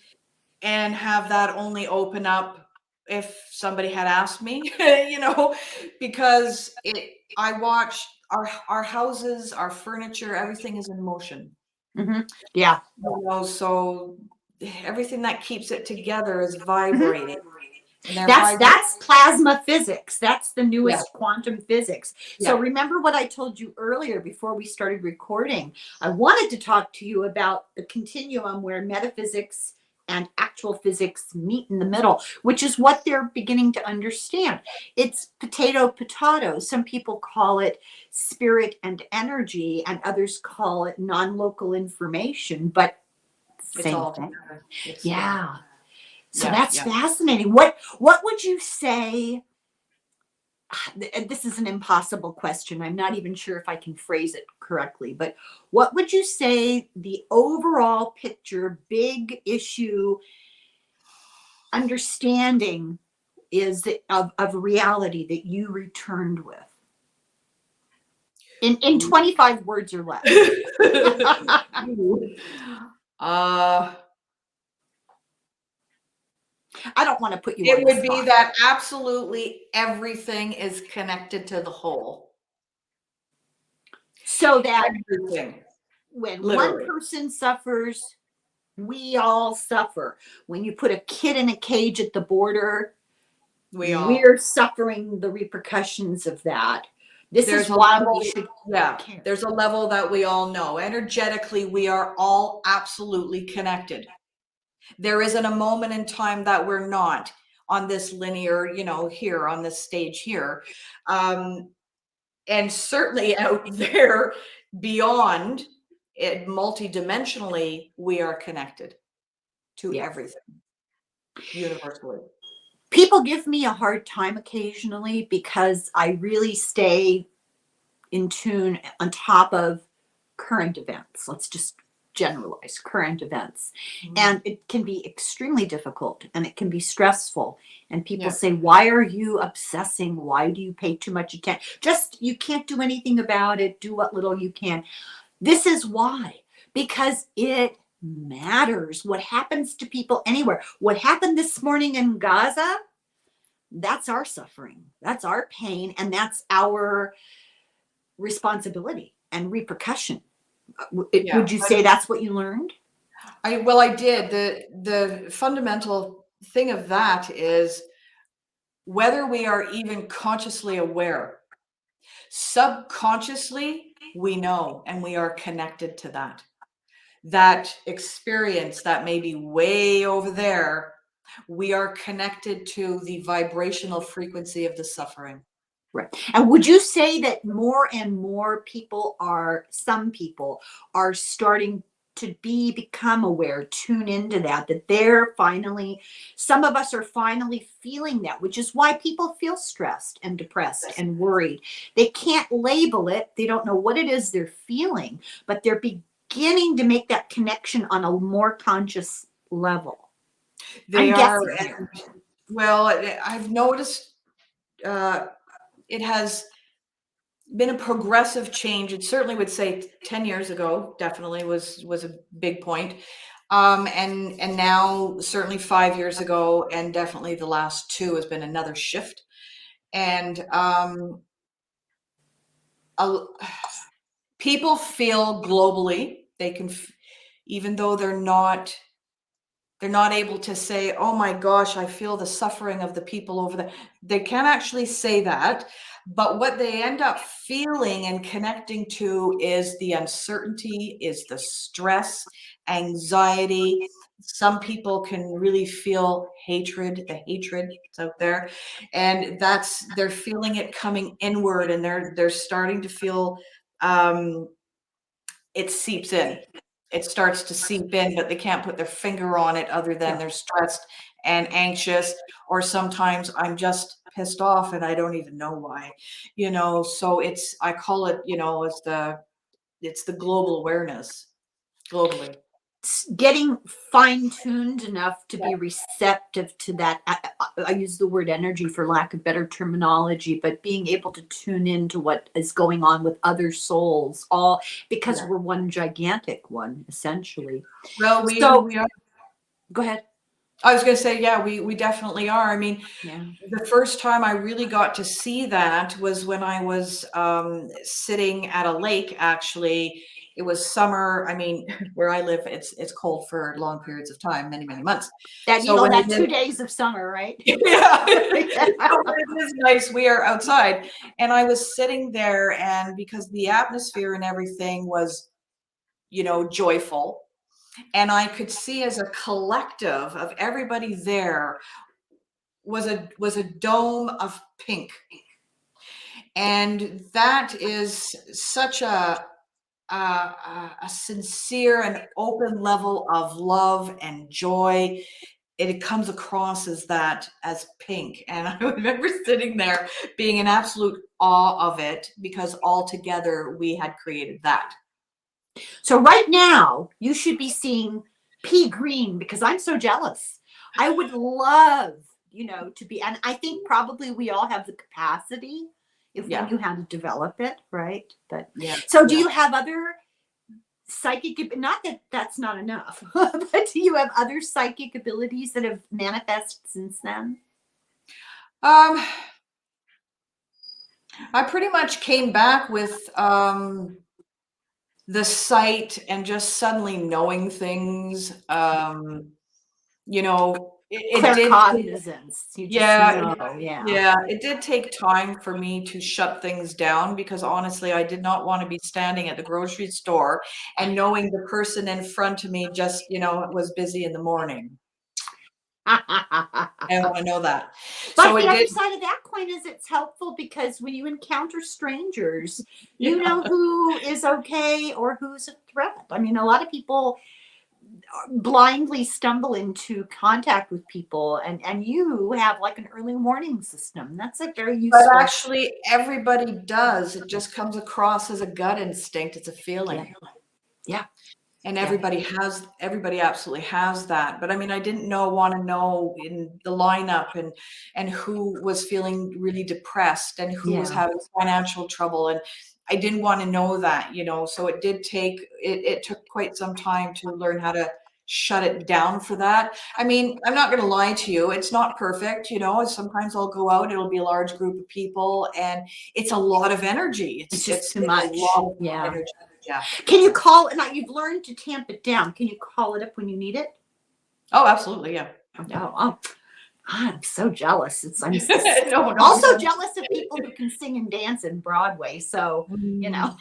and have that only open up if somebody had asked me, because I watched our houses, our furniture, everything is in motion. Mm-hmm. Yeah. So everything that keeps it together is Mm-hmm. vibrating. And they're That's plasma physics. That's the Yeah. newest quantum physics. So Yeah. remember what I told you earlier before we started recording. I wanted to talk to you about the continuum where metaphysics and actual physics meet in the middle, which is what they're beginning to understand. It's potato. Some people call it spirit and energy, and others call it non-local information, but It's same all thing. together. Yeah. So Yeah, that's yeah. fascinating. What would you say? This is an impossible question. I'm not even sure if I can phrase it correctly, but what would you say the overall picture, big issue understanding is of reality that you returned with? In 25 words or less. I don't want to put you on It the would be spot. that absolutely everything is connected to the whole. So that Everything. when Literally. one person suffers, we all suffer. When you put a kid in a cage at the border, we're suffering the repercussions of that. This There's is a why level, we should yeah, care. there's a level that we all know. Energetically, we are all absolutely connected. There isn't a moment in time that we're not on this linear, here on this stage here. And certainly out there beyond it, multidimensionally, we are connected to Yeah. everything universally. People give me a hard time occasionally because I really stay in tune on top of current events. Let's just generalize current events. Mhm. And it can be extremely difficult and it can be stressful. And people Yeah. say, why are you obsessing? Why do you pay too much attention? Just, you can't do anything about it. Do what little you can. This is why, because it matters what happens to people anywhere. What happened this morning in Gaza, that's our suffering, that's our pain, and that's our responsibility and repercussion. Yeah. Would you say that's what you learned? I did. The fundamental thing of that is whether we are even consciously aware. Subconsciously, we know and we are connected to that. That experience that may be way over there, we are connected to the vibrational frequency of the suffering. Right. And would you say that more and more some people are starting to become aware, tune into that they're finally, some of us are finally feeling that, which is why people feel stressed and depressed and worried. They can't label it. They don't know what it is they're feeling, but they're beginning to make that connection on a more conscious level. They I'm are, guessing here. well, I've noticed it has been a progressive change. It certainly would say 10 years ago, definitely was a big point. And now certainly 5 years ago, and definitely the last 2 has been another shift. And people feel globally, they can, even though they're not able to say, oh my gosh, I feel the suffering of the people over there. They can't actually say that. But what they end up feeling and connecting to is the uncertainty, is the stress, anxiety. Some people can really feel hatred, the hatred that's out there. And they're feeling it coming inward, and they're starting to feel it seeps in. It starts to seep in, but they can't put their finger on it other than they're stressed and anxious, or sometimes I'm just pissed off and I don't even know why. So I call it, it's the global awareness globally. Getting fine-tuned enough to be receptive to that. I use the word energy for lack of better terminology, but being able to tune into what is going on with other souls, all because we're one gigantic one, essentially. Well, So we are. go ahead. I was going to say, yeah, we definitely are. I mean, Yeah. the first time I really got to see that was when I was sitting at a lake. Actually, it was summer. I mean, where I live, it's cold for long periods of time, many, many months. That, So when that it 2 days of summer, right? yeah, so when it is nice, we are outside, and I was sitting there, and because the atmosphere and everything was, joyful, and I could see as a collective of everybody there was a dome of pink, and that is such a sincere and open level of love and joy. It comes across as pink, and I remember sitting there being in absolute awe of it, because all together we had created that. So right now, you should be seeing pea green because I'm so jealous. I would love, to be, and I think probably we all have the capacity if we Yeah. knew how to develop it, right? But Yeah. so do you have other psychic, not that that's not enough, but do you have other psychic abilities that have manifested since then? Um, I pretty much came back with the sight and just suddenly knowing things. It did. Claircognizance. You just Yeah, know, yeah. yeah, it did take time for me to shut things down, because honestly, I did not want to be standing at the grocery store and knowing the person in front of me just, was busy in the morning. I don't want to know that. But So the it other did. side of that coin is it's helpful because when you encounter strangers, you Yeah. know who is okay or who's a threat. I mean, a lot of people blindly stumble into contact with people, and you have like an early warning system. That's a very But useful. actually, everybody does. It just comes across as a gut instinct. It's a Yeah. feeling. Yeah. And Yeah. everybody absolutely has that. But I mean, I didn't want to know in the lineup, and who was feeling really depressed and who was Yeah. having financial trouble. And I didn't want to know that, so it did take, it took quite some time to learn how to shut it down for that. I mean, I'm not going to lie to you. It's not perfect. Sometimes I'll go out, it'll be a large group of people, and it's a lot of energy. It's just It's too a much. lot of Yeah. energy. Yeah. Can you call it? Now you've learned to tamp it down. Can you call it up when you need it? Oh, absolutely. Yeah. Yeah. Oh, I'm so jealous. I'm No, also no. jealous of people who can sing and dance in Broadway. So, Yeah,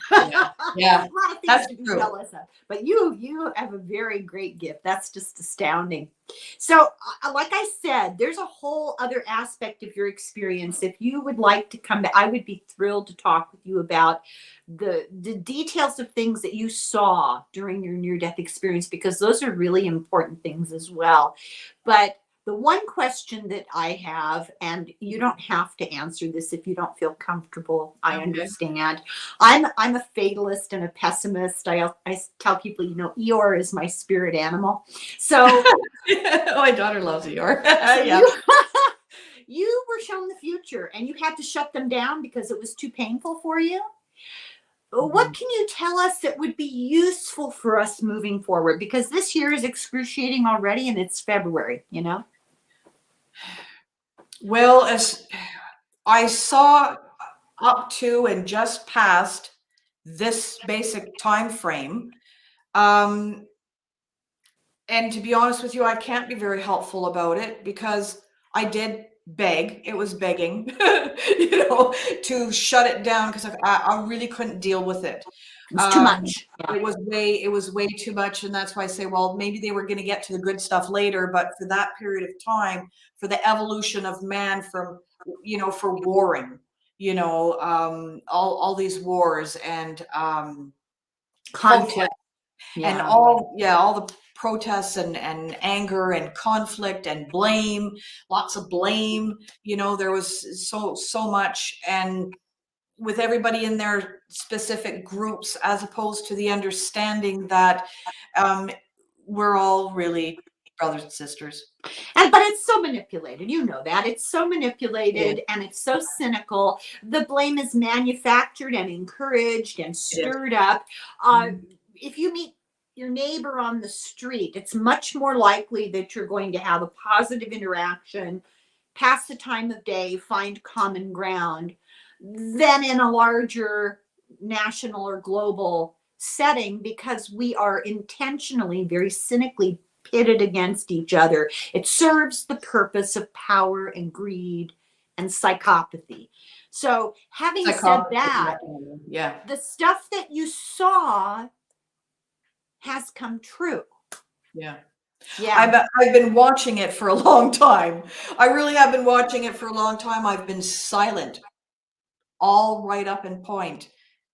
yeah, a lot of things that's to be true. jealous of. But you have a very great gift. That's just astounding. So, like I said, there's a whole other aspect of your experience. If you would like to come back, I would be thrilled to talk with you about the details of things that you saw during your near death experience, because those are really important things as well. But the one question that I have, and you don't have to answer this if you don't feel comfortable, I Okay. understand. I'm a fatalist and a pessimist. I tell people, Eeyore is my spirit animal. So My daughter loves Eeyore. so Yeah. you were shown the future and you had to shut them down because it was too painful for you. What can you tell us that would be useful for us moving forward? Because this year is excruciating already and it's February. Well, as I saw up to and just past this basic time frame, and to be honest with you, I can't be very helpful about it, because I did beg. It was begging, to shut it down because I really couldn't deal with it. It's too much. Yeah. It was way too much, and that's why I say, well, maybe they were going to get to the good stuff later, but for that period of time, for the evolution of man from, for warring, all these wars and Conflict. and Yeah. all the protests and anger and conflict and blame, lots of blame, there was so much, and with everybody in their specific groups, as opposed to the understanding that we're all really brothers and sisters. But it's so manipulated. You know that. It's so It manipulated is. and it's so cynical. The blame is manufactured and encouraged and It is. stirred up. If you meet your neighbor on the street, it's much more likely that you're going to have a positive interaction, pass the time of day, find common ground, than in a larger national or global setting, because we are intentionally, very cynically pitted against each other. It serves the purpose of power and greed and psychopathy. So, having said Psychopathy, that, definitely. Yeah. the stuff that you saw has come true. Yeah. Yeah. I've been watching it for a long time. I really have been watching it for a long time. I've been silent all right up in point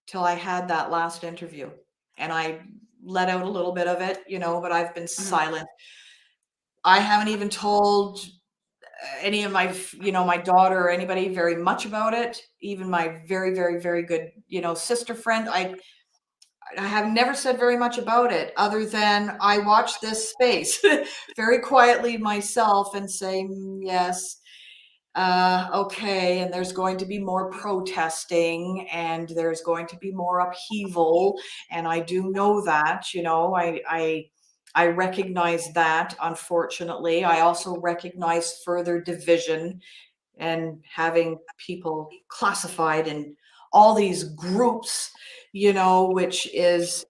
till I had that last interview, and I let out a little bit of it, but I've been silent. I haven't even told any of my, my daughter or anybody very much about it. Even my very, very, very good, sister friend. I have never said very much about it, other than I watch this space very quietly myself and say, yes, okay, and there's going to be more protesting and there's going to be more upheaval. And I do know that, I recognize that, unfortunately. I also recognize further division and having people classified in all these groups, which is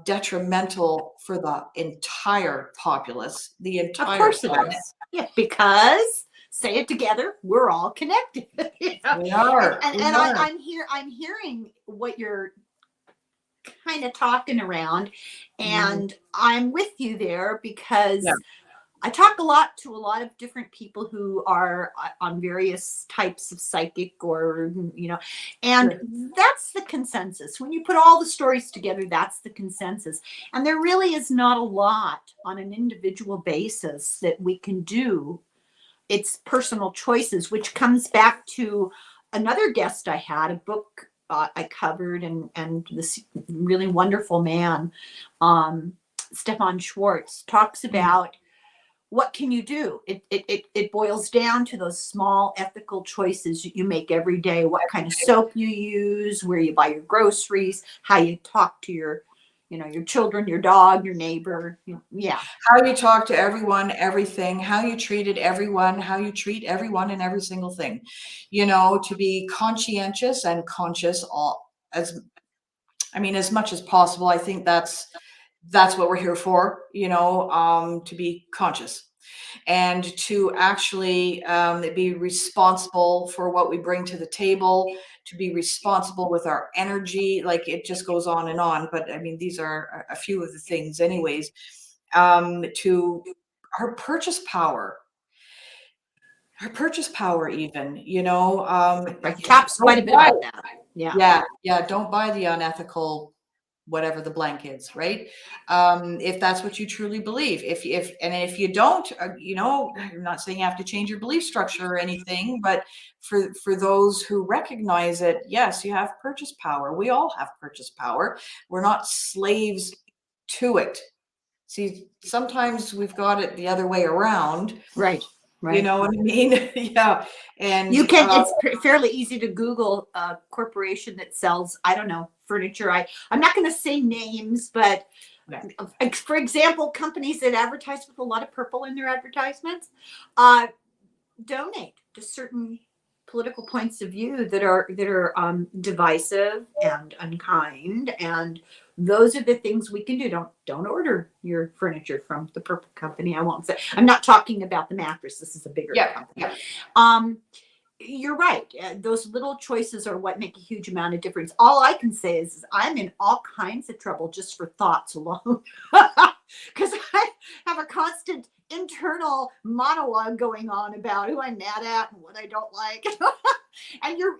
detrimental for the entire populace, the Of entire course it planet. is. Yeah, because say it together, we're all connected. We are. We are. I'm hearing what you're kind of talking around, Mhm. and I'm with you there because Yeah. I talk a lot to a lot of different people who are on various types of psychic or, and Sure. that's the consensus. When you put all the stories together, that's the consensus. And there really is not a lot on an individual basis that we can do. It's personal choices, which comes back to another guest I had, a book I covered, and this really wonderful man, Stefan Schwartz, talks Mhm. about what can you do. It boils down to those small ethical choices you make every day. What kind of soap you use, where you buy your groceries, how you talk to your children, your dog, your neighbor. Yeah. How you talk to everyone, everything, how you treated everyone, how you treat everyone and every single thing, to be conscientious and conscious as much as possible. I think that's what we're here for, to be conscious and to actually be responsible for what we bring to the table, to be responsible with our energy. Like, it just goes on and on. But I mean, these are a few of the things, anyways. To our purchase power, even, Right. He talks quite a don't bit buy. about that. Yeah. Yeah, don't buy the unethical whatever the blank is, right? If that's what you truly believe. If you don't, I'm not saying you have to change your belief structure or anything, but for those who recognize it, yes, you have purchase power. We all have purchase power. We're not slaves to it. See, sometimes we've got it the other way around. Right. You Right. know what I mean? Yeah. And You can. It's fairly easy to Google a corporation that sells, I don't know, furniture. I'm not going to say names, but yeah. for example, companies that advertise with a lot of purple in their advertisements uh, donate to certain political points of view that are divisive and unkind and those are the things we can do. Don't order your furniture from the purple company. I won't say. I'm not talking about the mattress. This is a bigger Yeah, company. yeah. You're right. Those little choices are what make a huge amount of difference. All I can say is I'm in all kinds of trouble just for thoughts alone, because I have a constant internal monologue going on about who I'm mad at and what I don't like. And you're,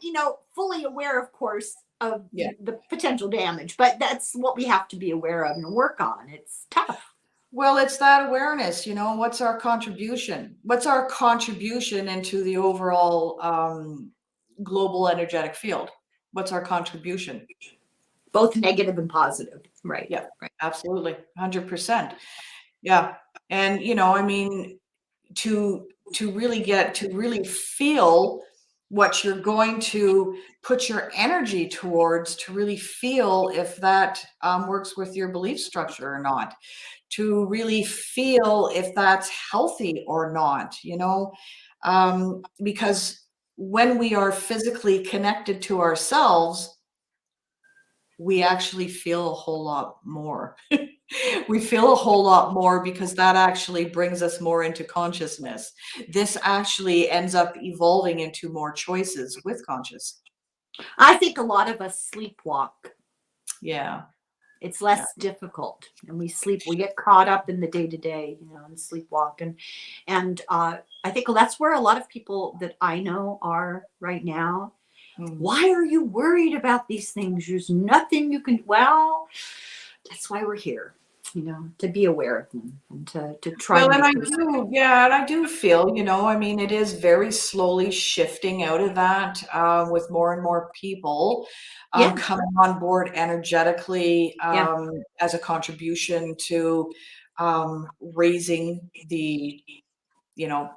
fully aware, of course, of Yeah. the potential damage, but that's what we have to be aware of and work on. It's tough. Well, it's that awareness, what's our contribution? What's our contribution into the overall global energetic field? What's our contribution? Both negative and positive. Right. Yeah, Right. absolutely. 100%. Yeah. And, I mean, to really feel what you're going to put your energy towards, to really feel if that works with your belief structure or not, to really feel if that's healthy or not, because when we are physically connected to ourselves, we actually feel a whole lot more. We feel a whole lot more because that actually brings us more into consciousness. This actually ends up evolving into more choices with conscious. I think a lot of us sleepwalk. Yeah. It's Yeah. less difficult, and we get caught up in the day to day, and sleepwalk, and I think that's where a lot of people that I know are right now. Why are you worried about these things? There's nothing you can. Well, that's why we're here, to be aware of them and to try Well, to and make those. I do feel, I mean, it is very slowly shifting out of that with more and more people Yeah, coming on board energetically yeah. as a contribution to raising the,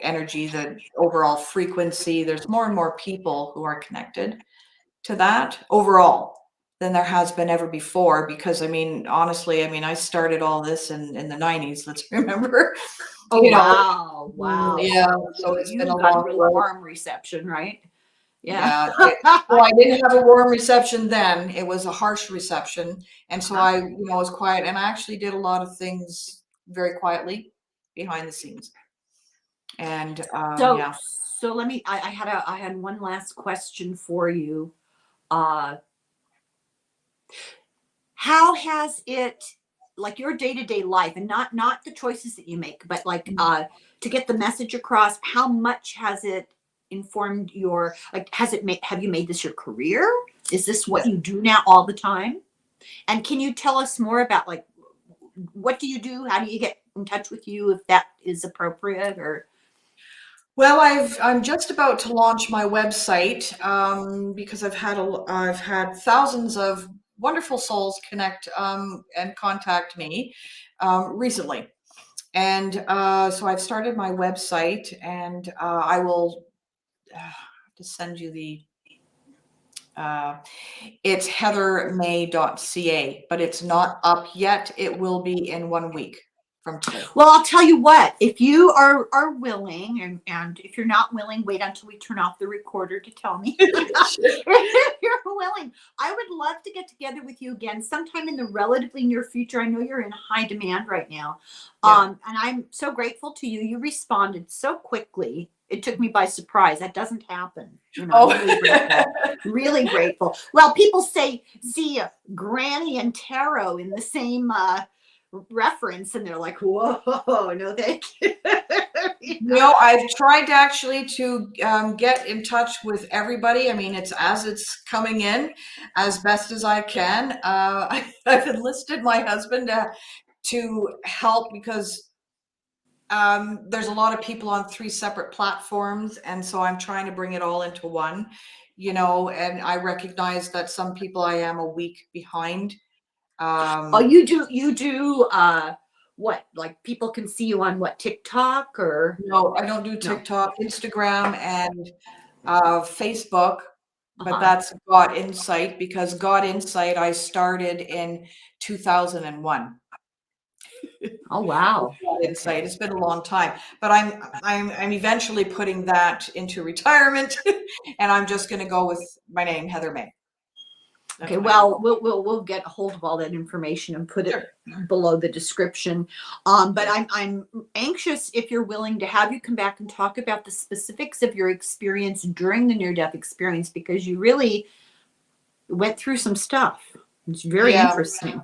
energy, the overall frequency. There's more and more people who are connected to that overall than there has been ever before. Because I mean, honestly, I started all this in the 90s, let's remember. Oh, wow, wow. Yeah, So so it's been you a got a long real road. warm reception, right? Yeah. Yeah. Well, I didn't have a warm reception then. It was a harsh reception. And so Uh-huh. I, was quiet, and I actually did a lot of things very quietly behind the scenes. And So, yeah. so I had one last question for you. Uh, how has it, like your day-to-day life, and not the choices that you make, but like to get the message across, how much has it informed have you made this your career? Is this what Yes. you do now all the time? And can you tell us more about, like, what do you do? How do you get in touch with you, if that is appropriate? Or Well, I'm just about to launch my website because I've had thousands of wonderful souls connect and contact me recently, and so I've started my website, and I will just send you the. It's heathermay.ca, but it's not up yet. It will be in 1 week from today. Well, I'll tell you what, if you are willing, and if you're not willing, wait until we turn off the recorder to tell me. If you're willing, I would love to get together with you again sometime in the relatively near future. I know you're in high demand right now. Yeah. And I'm so grateful to you. You responded so quickly. It took me by surprise. That doesn't happen. Oh. I'm really grateful. Really grateful. Well, people see Granny and Tarot in the same reference, and they're like, whoa, no thank you. I've tried actually to get in touch with everybody. I mean, it's coming in as best as I can. I've enlisted my husband to help because there's a lot of people on 3 separate platforms, and so I'm trying to bring it all into one, and I recognize that some people I am a week behind. Oh, you do what, like, people can see you on what, TikTok? Or No, I don't do no? TikTok, Instagram, and Facebook, but Uh-huh. that's God Insight, because God Insight I started in 2001. Oh, wow. God Insight. It's been a long time, but I'm eventually putting that into retirement, and I'm just going to go with my name, Heather May. That's Okay, what I well, know. we'll get a hold of all that information and put it Sure. below the description. But I'm anxious, if you're willing, to have you come back and talk about the specifics of your experience during the near death experience, because you really went through some stuff. It's very Yeah. interesting.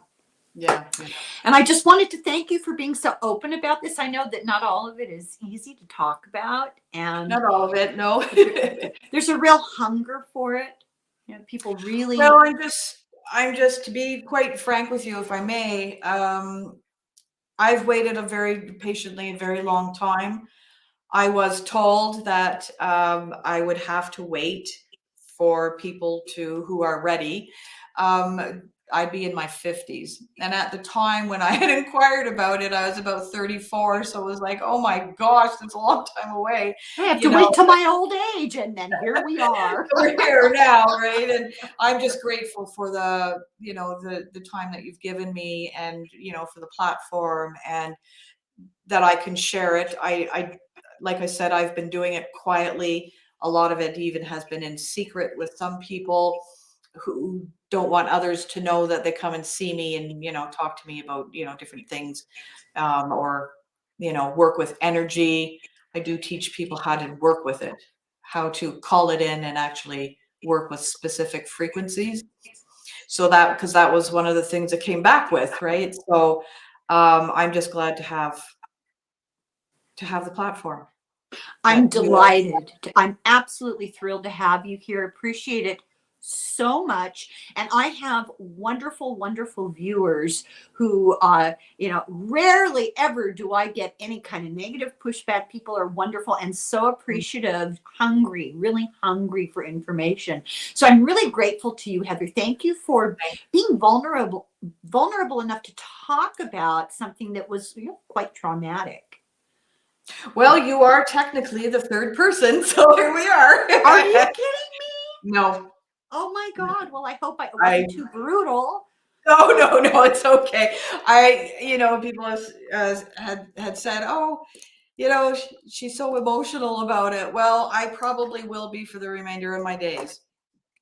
Yeah. Yeah. And I just wanted to thank you for being so open about this. I know that not all of it is easy to talk about, and Not all of it, no. there's a real hunger for it. You know, people really. Well, I'm just to be quite frank with you, if I may, I've waited a very patiently a very long time. I was told that I would have to wait for people to who are ready. Um, I'd be in my 50s. And at the time when I had inquired about it, I was about 34. So it was like, oh my gosh, that's a long time away, I have you to know. wait till my old age, and then here we are. We're here now, right? And I'm just grateful for the time that you've given me, and for the platform, and that I can share it. I like I said, I've been doing it quietly. A lot of it even has been in secret with some people who don't want others to know that they come and see me and talk to me about different things, or work with energy. I do teach people how to work with it, how to call it in and actually work with specific frequencies. So that, because that was one of the things that came back with, right? So I'm just glad to have the platform I'm that you are. delighted. I'm absolutely thrilled to have you here. Appreciate it so much. And I have wonderful, wonderful viewers who, rarely ever do I get any kind of negative pushback. People are wonderful and so appreciative, hungry, really hungry for information. So I'm really grateful to you, Heather. Thank you for being vulnerable enough to talk about something that was, quite traumatic. Well, you are technically the third person, so here we are. Are you kidding me? No, Oh my God. Well, I hope it I wasn't too brutal. no, no, no, it's okay. People had said, oh, she's so emotional about it. Well, I probably will be for the remainder of my days.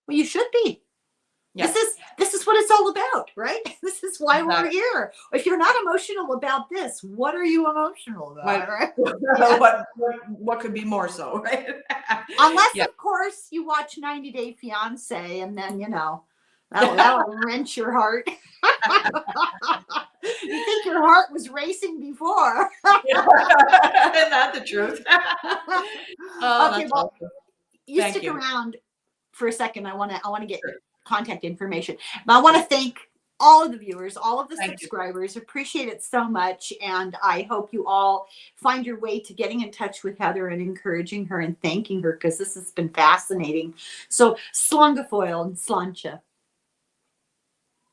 Well, you should be. Yeah, This is what it's all about, right? This is why we're exactly. here. If you're not emotional about this, what are you emotional about, What, right? Yeah. what could be more so, right? Unless, Yeah. of course, you watch 90 Day Fiance, and then that'll wrench your heart. You think your heart was racing before. Isn't that the truth? Oh, Okay, that's well, awesome. you Thank stick you. around for a second. I want to get Sure. contact information. But I want to thank all of the viewers, all of the Thank you. subscribers. Appreciate it so much. And I hope you all find your way to getting in touch with Heather and encouraging her and thanking her, because this has been fascinating. So, slongafoil and slancha.